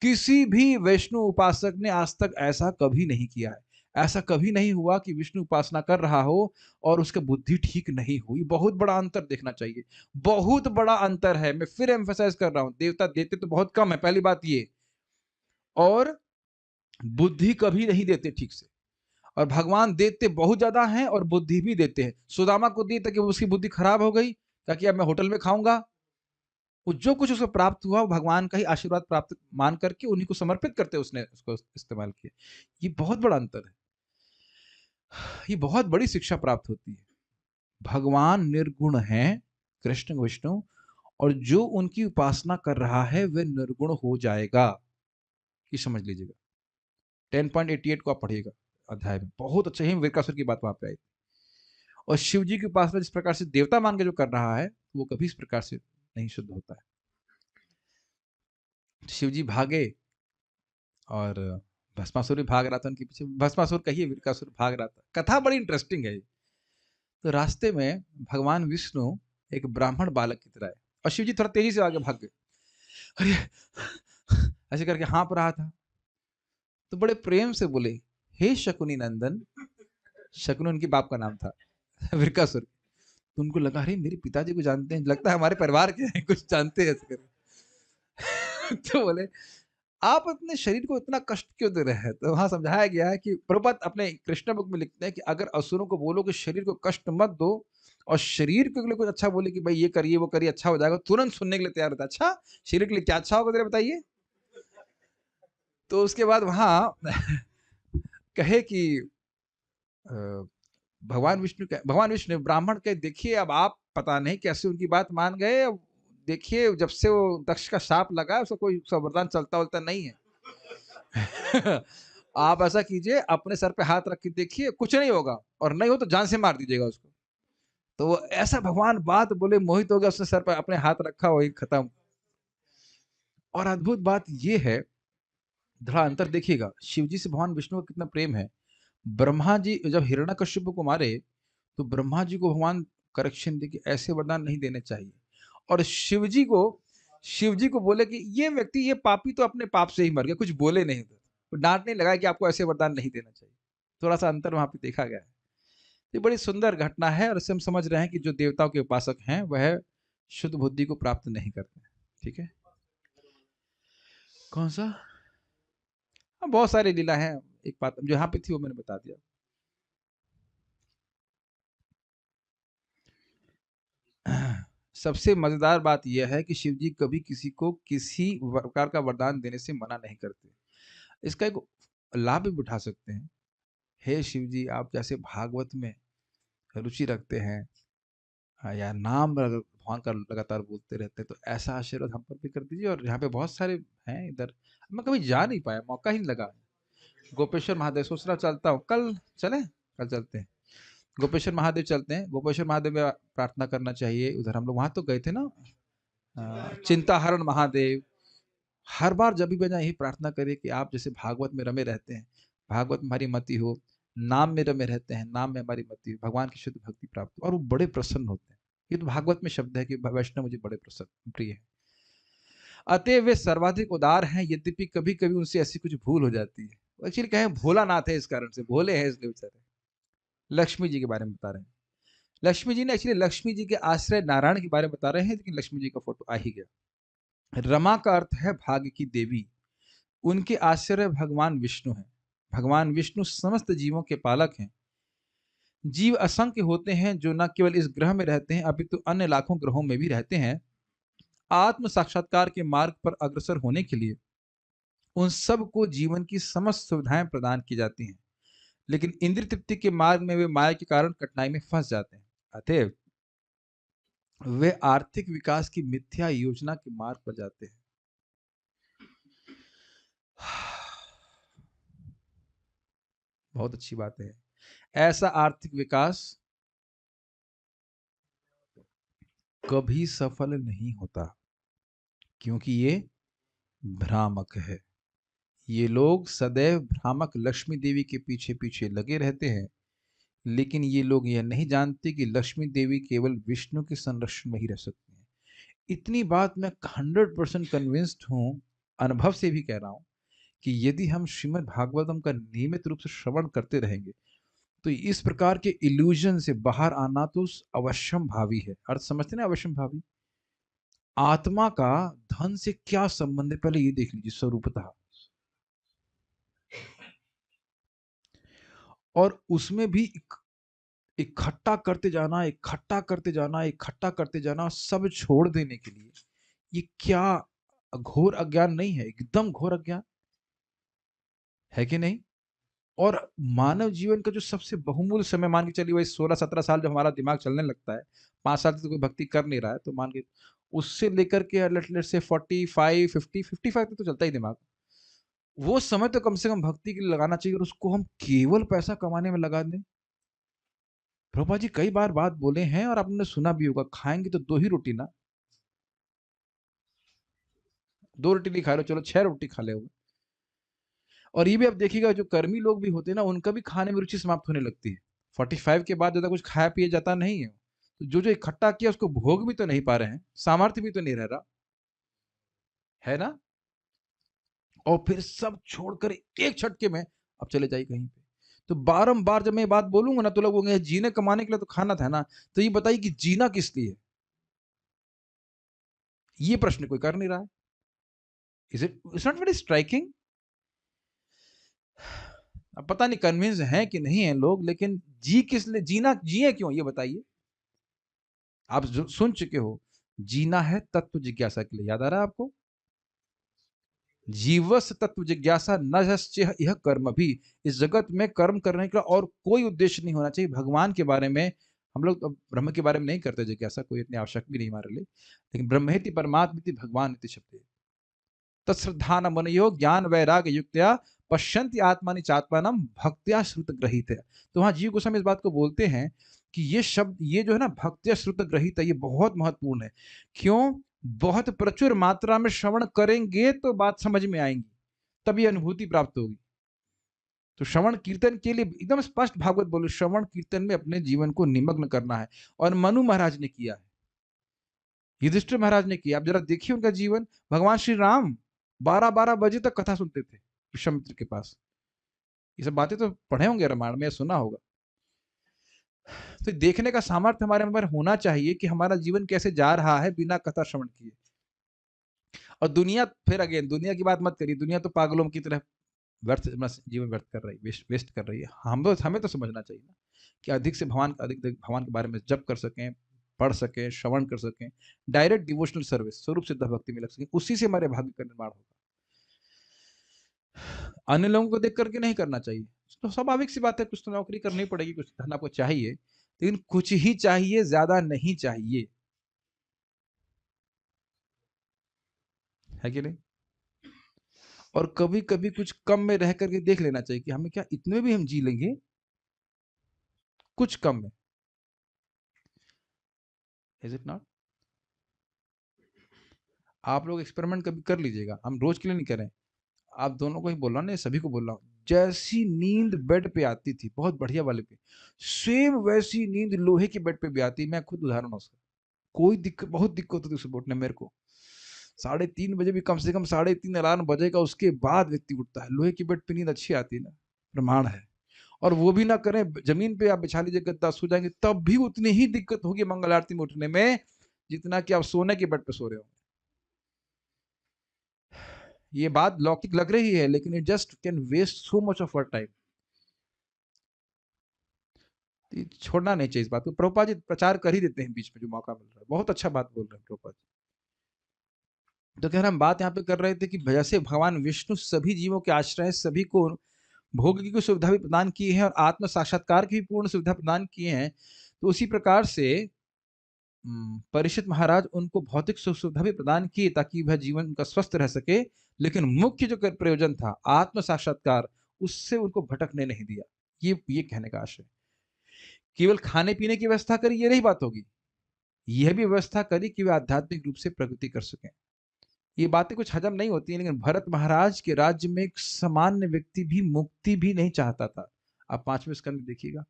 किसी भी वैष्णु उपासक ने आज तक ऐसा कभी नहीं किया है। ऐसा कभी नहीं हुआ कि विष्णु उपासना कर रहा हो और उसका बुद्धि ठीक नहीं हुई। बहुत बड़ा अंतर देखना चाहिए, बहुत बड़ा अंतर है। मैं फिर एम्फेसाइज कर रहा हूं, देवता देते तो बहुत कम है, पहली बात ये, और बुद्धि कभी नहीं देते ठीक से। और भगवान देते बहुत ज्यादा हैं और बुद्धि भी देते हैं। सुदामा को दिए ताकि उसकी बुद्धि खराब हो गई, ताकि अब मैं होटल में खाऊंगा, वो जो कुछ उसको प्राप्त हुआ वो भगवान का ही आशीर्वाद प्राप्त मान करके उन्हीं को समर्पित करते उसने उसको इस्तेमाल किया। ये बहुत बड़ा अंतर है, ये बहुत बड़ी शिक्षा प्राप्त होती है। भगवान निर्गुण हैं, कृष्ण विष्णु, और जो उनकी उपासना कर रहा है वह निर्गुण हो जाएगा, ये समझ लीजिएगा। 10.88 को आप पढ़िएगा अध्याय में, बहुत अच्छे ही विरकासुर की बात वहां पे आई। और शिव जी की उपासना जिस प्रकार से देवता मान के जो कर रहा है वो कभी इस प्रकार से नहीं शुद्ध होता है। शिव जी भागे और भस्मासुर भी भाग रहा था उनके पीछे, भस्मासुर कहिए विरकासुर भाग रहा था। कथा बड़ी इंटरेस्टिंग है। तो रास्ते में भगवान विष्णु एक ब्राह्मण बालक की तरह है और शिव जी थोड़ा तेजी से आगे भाग गए, अरे ऐसे करके हाँप रहा था। तो बड़े प्रेम से बोले, हे शकुनी नंदन, शकुनी उनके बाप का नाम था विरकासुर। तो उनको लगा अरे मेरे पिताजी को जानते हैं, लगता है हमारे परिवार के हैं, कुछ जानते हैं ऐसे करके। तो बोले आप अपने शरीर को इतना कष्ट क्यों दे रहे हैं? तो वहां समझाया गया है कि प्रभुपाद अपने कृष्ण बुक में लिखते हैं कि अगर असुरों को बोलो कि शरीर को कष्ट मत दो और शरीर के लिए कुछ अच्छा बोले कि भाई ये करिए वो करिए अच्छा हो जाएगा, तुरंत सुनने के लिए तैयार होता है। अच्छा शरीर के लिए क्या अच्छा होगा जरा बताइए। तो उसके बाद वहां कहे कि अ, भगवान विष्णु ब्राह्मण के देखिए अब आप पता नहीं कैसे उनकी बात मान गए। अब देखिए जब से वो दक्ष का शाप लगा उसका कोई वरदान चलता उलता नहीं है। आप ऐसा कीजिए अपने सर पे हाथ रख के देखिए कुछ नहीं होगा, और नहीं हो तो जान से मार दीजिएगा उसको। तो वो ऐसा भगवान बात बोले मोहित हो गया, उसने सर पे अपने हाथ रखा, वही खत्म। और अद्भुत बात ये है, थोड़ा अंतर देखिएगा शिव जी से भगवान विष्णु का कितना प्रेम है। ब्रह्मा जी जब हिरण्यकश्यप को मारे तो ब्रह्मा जी को भगवान करेक्शन दे कि ऐसे वरदान नहीं देने चाहिए, और शिव जी को बोले कि ये व्यक्ति ये पापी तो अपने पाप से ही मर गया, कुछ बोले नहीं, तो डांटने लगा कि आपको ऐसे वरदान नहीं देना चाहिए। थोड़ा सा अंतर वहां पे देखा गया है। ये बड़ी सुंदर घटना है और इससे हम समझ रहे हैं कि जो देवताओं के उपासक हैं वह शुद्ध बुद्धि को प्राप्त नहीं करते हैं। ठीक है, कौन सा? हाँ, बहुत सारी लीला है। एक बात जो यहाँ पे थी वो मैंने बता दिया। सबसे मजेदार बात यह है कि शिव जी कभी किसी को किसी प्रकार का वरदान देने से मना नहीं करते। इसका एक लाभ भी उठा सकते हैं। हे शिव जी, आप जैसे भागवत में रुचि रखते हैं, या नाम अगर भगवान का लगातार बोलते रहते हैं, तो ऐसा आशीर्वाद हम पर भी कर दीजिए। और यहाँ पे बहुत सारे हैं इधर, मैं कभी जा नहीं पाया, मौका ही नहीं लगा। गोपेश्वर महादेव सोच रहा चलता हूँ, कल चले, कल चलते हैं गोपेश्वर महादेव, चलते हैं गोपेश्वर महादेव में प्रार्थना करना चाहिए। उधर हम लोग वहां तो गए थे ना, चिंताहरण महादेव। हर बार जब भी मैं यही प्रार्थना करें कि आप जैसे भागवत में रमे रहते हैं, भागवत में हमारी मति हो, नाम में रमे रहते हैं, नाम में हमारी मति हो, भगवान की शुद्ध भक्ति प्राप्त हो, और वो बड़े प्रसन्न होते हैं। ये तो भागवत में शब्द है कि वैष्णव मुझे बड़े प्रसन्न प्रिय है। अतः वे सर्वाधिक उदार हैं, यद्यपि कभी कभी उनसे ऐसी कुछ भूल हो जाती है। एक्चुअली कहें भोलानाथ है, इस कारण से भोले हैं इसलिए बेचारे। लक्ष्मी जी के बारे में बता रहे हैं। लक्ष्मी जी ने एक्चुअली लक्ष्मी जी के आश्रय नारायण के बारे में बता रहे हैं, लेकिन लक्ष्मी जी का फोटो आ ही गया। रमा का अर्थ है भाग्य की देवी। उनके आश्रय भगवान विष्णु हैं। भगवान विष्णु समस्त जीवों के पालक हैं। जीव असंख्य होते हैं जो न केवल इस ग्रह में रहते हैं अपितु अन्य लाखों ग्रहों में भी रहते हैं। आत्म साक्षात्कार के मार्ग पर अग्रसर होने के लिए उन सब को जीवन की समस्त सुविधाएं प्रदान की जाती हैं, लेकिन इंद्रिय तृप्ति के मार्ग में वे माया के कारण कठिनाई में फंस जाते हैं। अतएव वे आर्थिक विकास की मिथ्या योजना के मार्ग पर जाते हैं। बहुत अच्छी बात है। ऐसा आर्थिक विकास कभी सफल नहीं होता, क्योंकि ये भ्रामक है। ये लोग सदैव भ्रामक लक्ष्मी देवी के पीछे पीछे लगे रहते हैं, लेकिन ये लोग यह नहीं जानते कि लक्ष्मी देवी केवल विष्णु के संरक्षण में ही रह सकती हैं। इतनी बात मैं 100% कन्विंस्ड हूं, अनुभव से भी कह रहा हूं, कि यदि हम श्रीमद् भागवतम का नियमित रूप से श्रवण करते रहेंगे तो इस प्रकार के इल्यूजन से बाहर आना तो अवश्यम भावी है। अर्थ समझते ना, अवश्यम भावी। आत्मा का धन से क्या संबंध है, पहले ये देख लीजिए स्वरूपतः। और उसमें भी इकट्ठा करते जाना, इकट्ठा करते जाना, इकट्ठा करते जाना, सब छोड़ देने के लिए ये क्या घोर अज्ञान नहीं है? एकदम घोर अज्ञान है कि नहीं? और मानव जीवन का जो सबसे बहुमूल्य समय, मान के चलिए वही 16-17 साल जो हमारा दिमाग चलने लगता है, 5 साल तक तो कोई भक्ति कर नहीं रहा है, तो मान के उससे लेकर के लेट से 45 50 55 तक तो चलता ही दिमाग। वो समय तो कम से कम भक्ति के लिए लगाना चाहिए, और उसको हम केवल पैसा कमाने में लगा दें। प्रभुपा जी कई बार बात बोले हैं और आपने सुना भी होगा, खाएंगे तो 2 ही रोटी ना, 2 रोटी नहीं खा रहे हो, चलो 6 रोटी खा ले। और ये भी आप देखिएगा, जो कर्मी लोग भी होते हैं ना, उनका भी खाने में रुचि समाप्त होने लगती है। 45 के बाद ज्यादा कुछ खाया पिया जाता नहीं है, तो जो जो इकट्ठा किया उसको भोग भी तो नहीं पा रहे हैं, सामर्थ्य भी तो नहीं रह रहा है ना। और फिर सब छोड़कर एक झटके में अब चले जाइए कहीं पे। तो बारंबार जब मैं ये बात बोलूंगा ना, तो लोग बोलेंगे जीने कमाने के लिए तो खाना था ना, तो ये बताइए कि जीना किस लिए? ये प्रश्न कोई कर नहीं रहा है। It's not very striking? अब पता नहीं कन्विंस है कि नहीं है लोग, लेकिन जी किस लिए, जीना जिए क्यों, ये बताइए। आप सुन चुके हो, जीना है तत्व जिज्ञासा के लिए, याद आ रहा है आपको? जीवस तत्व जिज्ञासा न यह कर्म भी। इस जगत में कर्म करने का और कोई उद्देश्य नहीं होना चाहिए। भगवान के बारे में हम लोग तो ब्रह्म के बारे में नहीं करते जिज्ञासा, कोई इतनी आवश्यक भी नहीं हमारे लिए, लेकिन ब्रह्मेति परमात्मेति भगवान इति शब्द तत्श्रद्धान मनयो ज्ञान वैराग्य युक्तया पश्यन्ति आत्मानि चात्मानम भक्त्या श्रुत ग्रहित है। तो वहां जीव गोस्वामी इस बात को बोलते हैं कि ये शब्द, ये जो है ना भक्त्या श्रुत ग्रहित है, ये बहुत महत्वपूर्ण है। क्यों? बहुत प्रचुर मात्रा में श्रवण करेंगे तो बात समझ में आएंगी, तब ये अनुभूति प्राप्त होगी। तो श्रवण कीर्तन के लिए एकदम स्पष्ट भागवत बोलो, श्रवण कीर्तन में अपने जीवन को निमग्न करना है। और मनु महाराज ने किया है, युधिष्ठिर महाराज ने किया। आप जरा देखिए उनका जीवन। भगवान श्री राम 12-12 बजे तक कथा सुनते थे विश्वामित्र के पास। ये सब बातें तो पढ़े होंगे रामायण में, सुना होगा। तो देखने का सामर्थ्य हमारे अंदर होना चाहिए कि हमारा जीवन कैसे जा रहा है बिना कथा श्रवण किए। और दुनिया, फिर अगेन दुनिया की बात मत करिए, दुनिया तो पागलों की तरह व्यर्थ जीवन व्यर्थ कर रही है, वेस्ट कर रही है। हमें तो समझना चाहिए ना कि अधिक से अधिक भगवान के बारे में जप कर सकें, पढ़ सकें, श्रवण कर सकें, डायरेक्ट डिवोशनल सर्विस, स्वरूप सिद्ध भक्ति में लग सकें, उसी से हमारे भाग्य का निर्माण होगा। अन्य लोगों को देख करके नहीं करना चाहिए। तो स्वाभाविक सी बात है, कुछ तो नौकरी करनी पड़ेगी, कुछ धन आपको चाहिए, लेकिन कुछ ही चाहिए, ज्यादा नहीं चाहिए, है कि नहीं? और कभी कभी कुछ कम में रह करके देख लेना चाहिए कि हमें क्या इतने भी हम जी लेंगे, कुछ कम में। Is it not? आप लोग एक्सपेरिमेंट कभी कर लीजिएगा, हम रोज के लिए नहीं करें, आप दोनों को ही बोल रहा हूँ, सभी को बोल रहा हूँ। जैसी नींद बेड पे आती थी, बहुत बढ़िया वाले पे, सेम वैसी नींद लोहे के बेड पे भी आती। मैं खुद उदाहरण हूँ उसका। कोई दिक्कत, बहुत दिक्कत होती उसे उठने मेरे को। 3:30 बजे भी कम से कम 3:30 अलार्म बजेगा, उसके बाद व्यक्ति उठता है। लोहे की बेड पे नींद अच्छी आती है ना, प्रमाण है। और वो भी ना करें, जमीन पे आप बिछा लीजिए, गद्दा, सो जाएंगे, तब भी उतनी ही दिक्कत होगी मंगल आरती में उठने में, जितना कि आप सोने के बेड पे सो रहे हो। ये बात लौकिक लग रही है, लेकिन it just can waste so much of our time. छोड़ना नहीं चाहिए इस बात को। प्रभुपाद जी प्रचार कर ही देते हैं बीच में जो मौका मिल रहा है, बहुत अच्छा बात बोल रहे हैं प्रभुपाद जी। तो कह रहे हम बात यहाँ पे कर रहे थे कि जैसे भगवान विष्णु सभी जीवों के आश्रय, सभी को भोग की सुविधा भी प्रदान की है और आत्म साक्षात्कार की भी पूर्ण सुविधा प्रदान किए हैं, तो उसी प्रकार से परीक्षित महाराज उनको भौतिक सुख सुविधा भी प्रदान की ताकि वह जीवन का स्वस्थ रह सके, लेकिन मुख्य जो प्रयोजन था आत्म साक्षात्कार, उससे उनको भटकने नहीं दिया। ये कहने का आशय। केवल खाने पीने की व्यवस्था करी, ये नहीं बात होगी, यह भी व्यवस्था करी कि वे आध्यात्मिक रूप से प्रगति कर सकें। ये बातें कुछ हजम नहीं होती हैं, लेकिन भरत महाराज के राज्य में एक सामान्य व्यक्ति भी मुक्ति भी नहीं चाहता था। आप 5वें स्कंद में देखिएगा।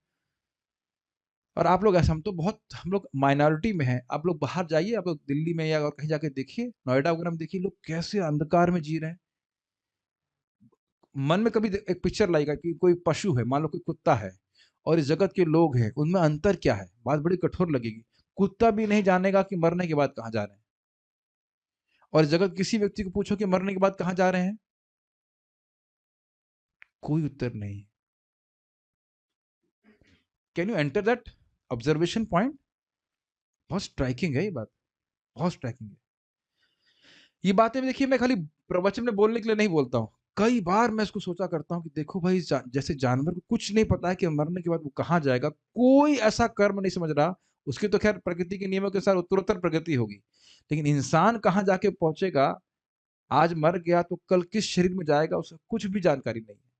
और आप लोग ऐसा, हम लोग माइनॉरिटी में हैं। आप लोग बाहर जाइए, आप लोग दिल्ली में या और कहीं जाके देखिए, नोएडा वगैरह में देखिए, लोग कैसे अंधकार में जी रहे हैं। मन में कभी एक पिक्चर लाएगा कि कोई पशु है, मान लो कोई कुत्ता है, और इस जगत के लोग हैं, उनमें अंतर क्या है? बात बड़ी कठोर लगेगी। कुत्ता भी नहीं जानेगा कि मरने के बाद कहाँ जा रहे हैं, और इस जगत किसी व्यक्ति को पूछो कि मरने के बाद कहाँ जा रहे हैं, कोई उत्तर नहीं। Can you enter that observation point? बहुत स्ट्राइकिंग है ये बात, बहुत स्ट्राइकिंग है। ये बातें देखिए मैं खाली प्रवचन में बोलने के लिए नहीं बोलता हूँ, कई बार मैं इसको सोचा करता हूँ कि देखो भाई जैसे जानवर को कुछ नहीं पता है कि मरने के बाद वो कहाँ जाएगा, कोई ऐसा कर्म नहीं समझ रहा, उसकी तो खैर प्रकृति के नियमों के साथ उत्तरोत्तर प्रगति होगी, लेकिन इंसान कहाँ जाके पहुंचेगा, आज मर गया तो कल किस शरीर में जाएगा उसका कुछ भी जानकारी नहीं है।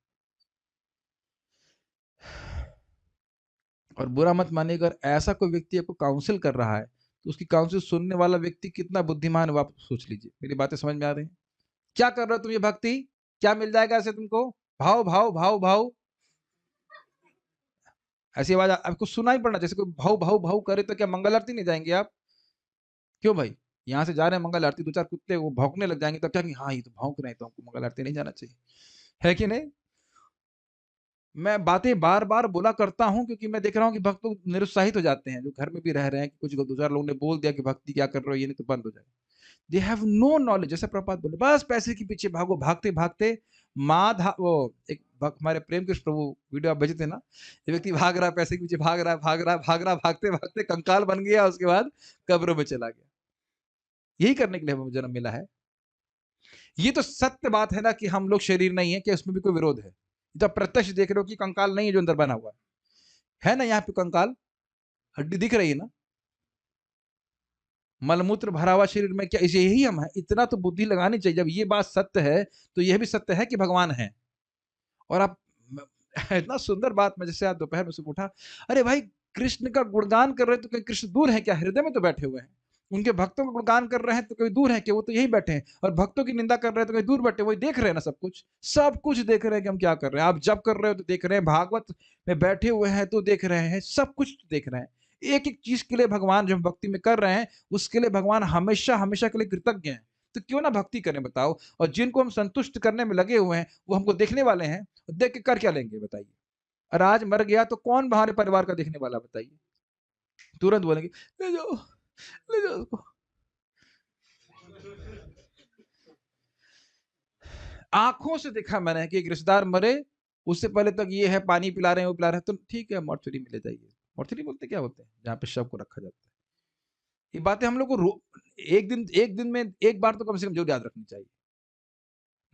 और बुरा मत मानिए, अगर ऐसा कोई व्यक्ति आपको काउंसिल कर रहा है तो उसकी काउंसिल सुनने वाला व्यक्ति कितना बुद्धिमान है आप सोच लीजिए। मेरी बातें समझ में आ रही हैं? क्या कर रहे हो तुम ये भक्ति, क्या मिल जाएगा ऐसे तुमको, भाव भाव भाव भाव, ऐसी आवाज आपको सुना ही पड़ना, जैसे कोई भाव भाव भाव करे तो क्या मंगल आरती नहीं जाएंगे आप? क्यों भाई, यहाँ से जा रहे हैं मंगल आरती, दो चार कुत्ते वो भौंकने लग जाएंगे तो क्या कि हाँ ये तो भौंक रहे हैं तो हमको मंगल आरती नहीं जाना चाहिए, है कि नहीं? मैं बातें बार बार बोला करता हूँ क्योंकि मैं देख रहा हूँ कि भक्त लोग निरुत्साहित हो जाते हैं, जो घर में भी रह रहे हैं कि कुछ दो चार लोगों ने बोल दिया कि भक्ति क्या कर रहे हो, ये नहीं तो बंद हो जाए। दे हैव नो नॉलेज, जैसे प्रपात बोले बस पैसे के पीछे भागो, भागते भागते माधा वो एक हमारे प्रेम कृष्ण प्रभु वीडियो आप भेजते ना, ये व्यक्ति भाग रहा है पैसे के पीछे, भाग रहा है भाग रहा है भाग रहा है, भागते भागते कंकाल बन गया, उसके बाद कब्रों में चला गया। यही करने के लिए हमें जन्म मिला है। ये तो सत्य बात है ना कि हम लोग शरीर नहीं है, कि उसमें भी कोई विरोध है? जब प्रत्यक्ष देख रहे हो कि कंकाल नहीं है जो अंदर बना हुआ है ना, यहाँ पे कंकाल हड्डी दिख रही है ना, मलमूत्र भरा हुआ शरीर में क्या इसे यही हम है? इतना तो बुद्धि लगानी चाहिए, जब ये बात सत्य है तो यह भी सत्य है कि भगवान है। और आप इतना सुंदर बात में, जैसे आज दोपहर में से उठा, अरे भाई कृष्ण का गुणगान कर रहे हैं तो कहीं कृष्ण दूर है क्या? हृदय में तो बैठे हुए हैं। उनके भक्तों का गुणगान कर रहे हैं तो कोई दूर है कि वो तो यही बैठे हैं, और भक्तों की निंदा कर रहे हैं तो कोई दूर बैठे, वही देख रहे हैं ना, सब कुछ देख रहे हैं कि हम क्या कर रहे हैं। आप जब कर रहे हो तो देख रहे हैं, भागवत में बैठे हुए हैं तो देख रहे हैं, सब कुछ देख रहे हैं। एक एक चीज के लिए भगवान जो हम भक्ति में कर रहे हैं उसके लिए भगवान हमेशा हमेशा के लिए कृतज्ञ है। तो क्यों ना भक्ति करें बताओ, और जिनको हम संतुष्ट करने में लगे हुए हैं वो हमको देखने वाले हैं, देख के कर क्या लेंगे बताइए? और आज मर गया तो कौन हमारे परिवार का देखने वाला बताइए? तुरंत बोलेंगे ले जाओ, ले जाओ उसको। आंखों से देखा मैंने कि एक रिश्तेदार मरे, उससे पहले तक ये है पानी पिला रहे हैं वो पिला रहे हैं, तो ठीक है मॉर्चरी में ले जाइए। मॉर्चरी बोलते क्या होते हैं जहाँ पे शव को रखा जाता है। ये बातें हम लोग को एक दिन में एक बार तो कम से कम जरूर याद रखनी चाहिए।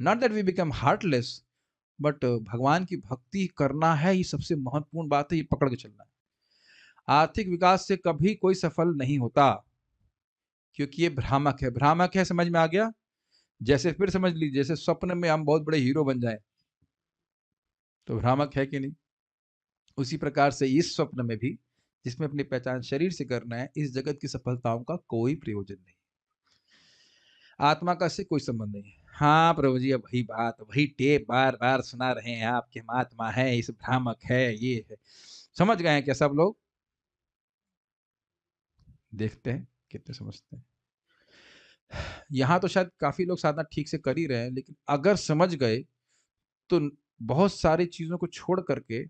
Not that we become heartless, but भगवान की भक्ति करना है, ये सबसे महत्वपूर्ण बात है, ये पकड़ के चलना है। आर्थिक विकास से कभी कोई सफल नहीं होता, क्योंकि ये भ्रामक है। भ्रामक है, समझ में आ गया? जैसे फिर समझ लीजिए, जैसे स्वप्न में हम बहुत बड़े हीरो बन जाए तो भ्रामक है कि नहीं, उसी प्रकार से इस स्वप्न में भी, जिसमें अपनी पहचान शरीर से करना है, इस जगत की सफलताओं का कोई प्रयोजन नहीं, आत्मा का से कोई संबंध नहीं है। हाँ प्रभु जी, अब वही बात, वही टेप बार बार सुना रहे हैं आपके, हम आत्मा है, इस भ्रामक है, ये है। समझ गए हैं क्या सब लोग? देखते हैं कितने समझते हैं। यहाँ तो शायद काफी लोग साधना ठीक से कर ही रहे हैं, लेकिन अगर समझ गए तो बहुत सारी चीजों को छोड़ करके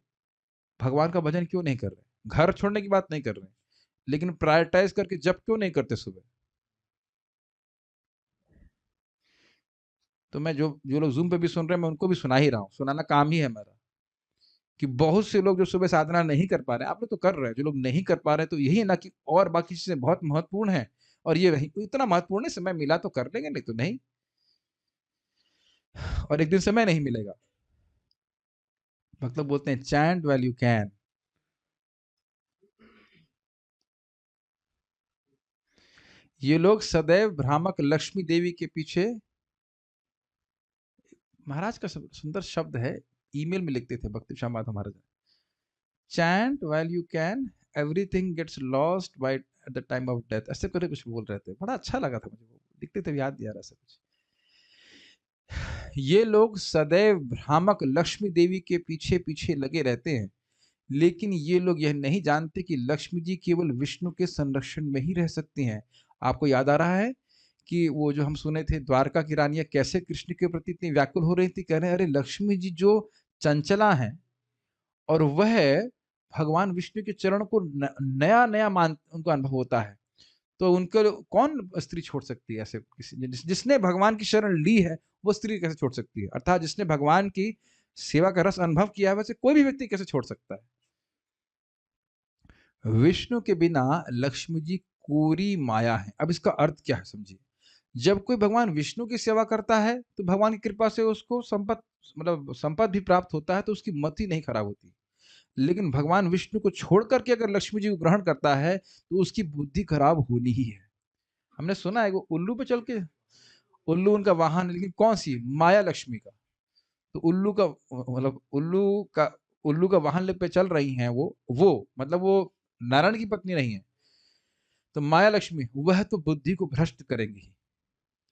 भगवान का भजन क्यों नहीं कर रहे? घर छोड़ने की बात नहीं कर रहे, लेकिन प्रायोरिटाइज करके जब क्यों नहीं करते सुबह? तो मैं जो जो लोग जूम पे भी सुन रहे हैं मैं उनको भी सुना ही रहा हूँ, सुनाना काम ही है मेरा। कि बहुत से लोग जो सुबह साधना नहीं कर पा रहे हैं, आप लोग तो कर रहे हैं, जो लोग नहीं कर पा रहे हैं तो यही है ना कि और बाकी चीजें बहुत महत्वपूर्ण है, और ये इतना महत्वपूर्ण है, समय मिला तो कर लेंगे, नहीं तो नहीं, और एक दिन समय नहीं मिलेगा। मतलब बोलते हैं चैंट वेल यू कैन। ये लोग सदैव भ्रामक लक्ष्मी देवी के पीछे, महाराज का सुंदर शब्द है, ईमेल में लिखते थे Bhakti Shyam Madhav Maharaj, chant well you can, everything gets lost by at the time of death, ऐसे करके कुछ बोल रहे थे, बड़ा अच्छा लगा था मुझे, लिखते थे, याद नहीं आ रहा सब कुछ। ये लोग सदैव भ्रामक लक्ष्मी देवी के पीछे पीछे लगे रहते हैं, लेकिन ये लोग यह नहीं जानते कि लक्ष्मी जी केवल विष्णु के संरक्षण में ही रह सकती हैं। आपको याद आ रहा है कि वो जो हम सुने थे, द्वारका की रानियां कैसे कृष्ण के प्रति इतनी व्याकुल हो रही थी, कह रहे हैं अरे लक्ष्मी जी जो चंचला हैं, और वह भगवान विष्णु के चरण को नया नया मान उनको अनुभव होता है, तो उनको कौन स्त्री छोड़ सकती है? ऐसे किसी जिसने भगवान की शरण ली है वो स्त्री कैसे छोड़ सकती है? अर्थात जिसने भगवान की सेवा का रस अनुभव किया है, वैसे कोई भी व्यक्ति कैसे छोड़ सकता है? विष्णु के बिना लक्ष्मी जी कोरी माया है। अब इसका अर्थ क्या है समझिए। जब कोई भगवान विष्णु की सेवा करता है तो भगवान की कृपा से उसको संपत्ति भी प्राप्त होता है, तो उसकी मति नहीं खराब होती। लेकिन भगवान विष्णु को छोड़ करके अगर लक्ष्मी जी को ग्रहण करता है तो उसकी बुद्धि खराब होनी ही है। हमने सुना है वो उल्लू पे चल के, उल्लू उनका वाहन, लेकिन कौन सी, माया लक्ष्मी का। तो उल्लू का मतलब उल्लू का वाहन लेके चल रही हैं वो मतलब वो नारायण की पत्नी नहीं है। तो माया लक्ष्मी वह तो बुद्धि को भ्रष्ट करेंगी ही।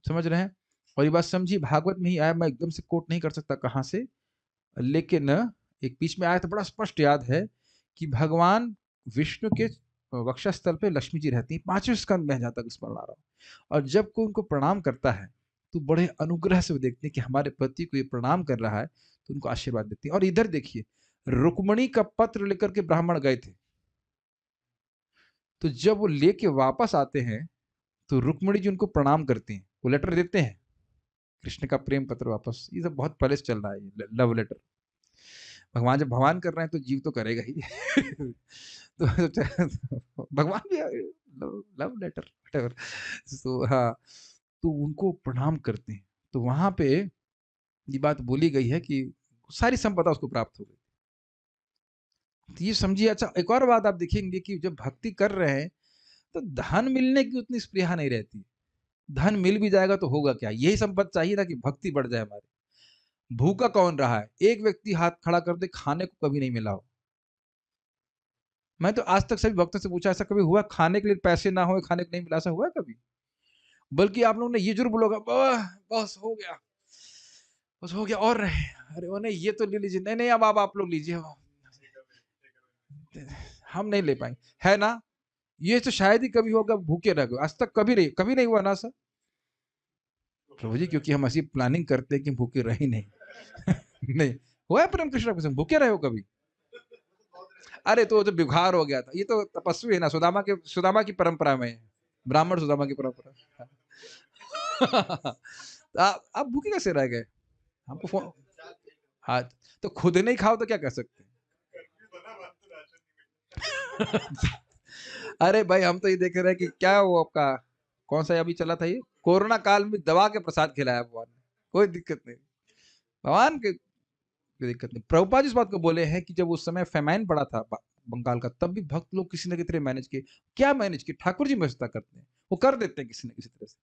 समझ रहे हैं? और ये बात समझी, भागवत में ही आया, मैं एकदम से कोट नहीं कर सकता कहाँ से, लेकिन एक बीच में आया तो बड़ा स्पष्ट याद है कि भगवान विष्णु के वक्षस्थल पे लक्ष्मी जी रहती हैं। 5वें स्कंद में जहाँ तक स्मरण आ रहा हूँ। और जब कोई उनको प्रणाम करता है तो बड़े अनुग्रह से वो देखते हैं कि हमारे पति को ये प्रणाम कर रहा है, तो उनको आशीर्वाद देती है। और इधर देखिए, रुक्मणी का पत्र लेकर के ब्राह्मण गए थे, तो जब वो लेके वापस आते हैं तो रुक्मणी जी उनको प्रणाम करती हैं, वो लेटर देते हैं, कृष्ण का प्रेम पत्र वापस। ये सब बहुत पहले से चल रहा है, ये लव लेटर। भगवान जब भगवान कर रहे हैं तो जीव तो करेगा ही। तो भगवान भी लव लेटर व्हाटएवर। तो हाँ, तो उनको प्रणाम करते हैं। तो वहां पे ये बात बोली गई है कि सारी संपदा उसको प्राप्त हो गई। तो ये समझिए। अच्छा, एक और बात आप देखेंगे कि जब भक्ति कर रहे हैं तो धन मिलने की उतनी स्पृहा नहीं रहती। धन मिल भी जाएगा तो होगा क्या, यही संपत्ति चाहिए ना कि भक्ति बढ़ जाए हमारी। भूखा कौन रहा है? एक व्यक्ति हाथ खड़ा कर दे, खाने को कभी नहीं मिला हो। मैं तो आज तक सभी भक्तों से पूछा, ऐसा कभी हुआ खाने के लिए पैसे ना हो, खाने को नहीं मिला, ऐसा हुआ है कभी? बल्कि आप लोगों ने ये जरूर बोलोगा, बस हो गया, बस हो गया और रहे, अरे वो नहीं, ये तो ले लीजिए, नहीं नहीं अब आप लोग लीजिए, हम नहीं ले पाएंगे, है ना? ये तो शायद ही कभी होगा, भूखे रह गए। आज तक कभी नहीं हुआ ना सर? प्रभु जी, क्योंकि हम ऐसी प्लानिंग करते हैं कि भूखे रहे नहीं। नहीं हुआ है परम कृष्ण को भूखे रहे हो कभी? अरे तो वो तो बुखार हो गया था, ये तो तपस्वी है ना, सुदामा की परंपरा में, ब्राह्मण सुदामा की परंपरा। तो आप भूखे कैसे रह गए? हमको फोन, हाँ, तो खुद नहीं खाओ तो क्या कर सकते हैं? अरे भाई, हम तो ये देख रहे हैं कि क्या वो आपका कौन सा अभी चला था, ये कोरोना काल में दवा के प्रसाद खिलाया भगवान ने, कोई दिक्कत नहीं। भगवान के कोई दिक्कत नहीं। प्रभुपाद जी इस बात को बोले हैं कि जब उस समय फेमाइन पड़ा था बंगाल का, तब भी भक्त लोग किसी न किसी तरह मैनेज किए। क्या मैनेज किए? ठाकुर जी व्यवस्था करते हैं, वो कर देते हैं किसी न किसी तरह से।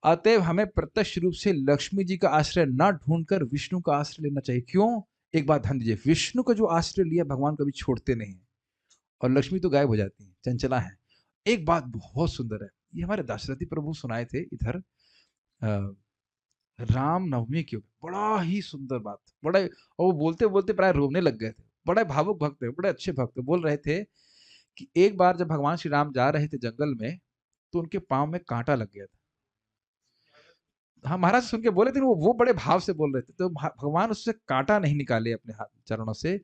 अतएव हमें प्रत्यक्ष रूप से लक्ष्मी जी का आश्रय न ढूंढकर विष्णु का आश्रय लेना चाहिए। क्यों? एक बात ध्यान दीजिए, विष्णु का जो आश्रय लिया भगवान कभी छोड़ते नहीं है, और लक्ष्मी तो गायब हो जाती है, चंचला है। एक बात बहुत सुंदर है, ये हमारे दाशरथी प्रभु सुनाए थे इधर राम नवमी के ऊपर, बड़ा ही सुंदर बात, बड़ा, और वो बोलते बोलते प्राय रोने लग गए थे। बड़े भावुक भक्त है, बड़े अच्छे भक्त है। बोल रहे थे कि एक बार जब भगवान श्री राम जा रहे थे जंगल में, तो उनके पांव में कांटा लग गया था। हाँ, महाराज सुन के बोले थे, वो बड़े भाव से बोल रहे थे, तो भगवान उससे कांटा नहीं निकाले अपने हाथ चरणों से।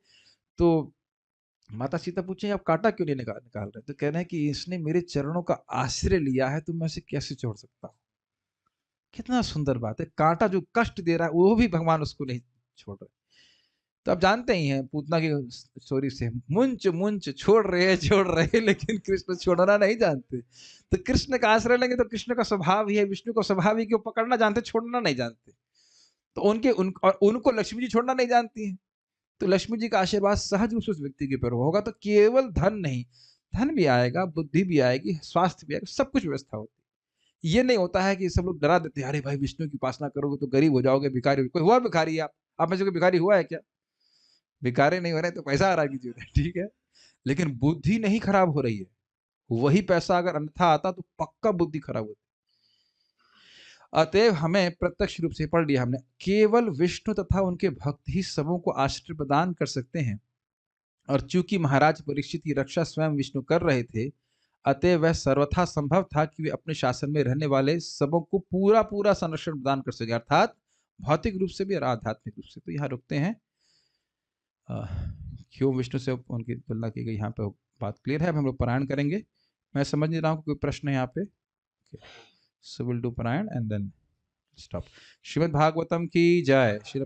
तो माता सीता पूछे, आप कांटा क्यों नहीं निकाल रहे? तो कह रहे हैं कि इसने मेरे चरणों का आश्रय लिया है, तो मैं इसे कैसे छोड़ सकता हूँ। कितना सुंदर बात है, कांटा जो कष्ट दे रहा है वो भी भगवान उसको नहीं छोड़ रहे। तो आप जानते ही हैं पूतना की स्टोरी से, मुंच मुंच छोड़ रहे, लेकिन कृष्ण छोड़ना नहीं जानते। तो कृष्ण का आश्रय लेंगे तो कृष्ण का स्वभाव ही है, विष्णु का स्वभाव ही कि वो पकड़ना जानते, छोड़ना नहीं जानते। तो और उनको लक्ष्मी जी छोड़ना नहीं जानती हैं। तो लक्ष्मी जी का आशीर्वाद सहज रूप से उस व्यक्ति के ऊपर होगा, तो केवल धन नहीं, धन भी आएगा, बुद्धि भी आएगी, स्वास्थ्य भी आएगा, सब कुछ व्यवस्था होती है। ये नहीं होता है कि सब लोग डरा देते हैं, अरे भाई विष्णु की उपासना करोगे तो गरीब हो जाओगे, भिखारी। कोई हुआ भिखारी? आप में से कोई भिखारी हुआ है क्या? भिखारी नहीं हो रहे तो पैसा आ रहा है किसी को, ठीक है, लेकिन बुद्धि नहीं खराब हो रही है। वही पैसा अगर अन्यथा आता तो पक्का बुद्धि खराब होती। अतएव हमें प्रत्यक्ष रूप से पढ़ लिया हमने, केवल विष्णु तथा उनके भक्त ही सबों को आश्रय प्रदान कर सकते हैं। और चूंकि महाराज परीक्षित की रक्षा स्वयं विष्णु कर रहे थे, अतः वह सर्वथा संभव था कि वे अपने शासन में रहने वाले सबों को पूरा पूरा संरक्षण प्रदान कर सके, अर्थात भौतिक रूप से भी और आध्यात्मिक रूप से। तो यहाँ रुकते हैं। क्यों विष्णु से उनकी तुलना की गई, यहाँ पे बात क्लियर है। अब हम लोग पारायण करेंगे। मैं समझ नहीं रहा हूँ कोई प्रश्न है यहाँ पे। सो विल डू पारायण and then stop. Shrimad Bhagavatam की जय। श्री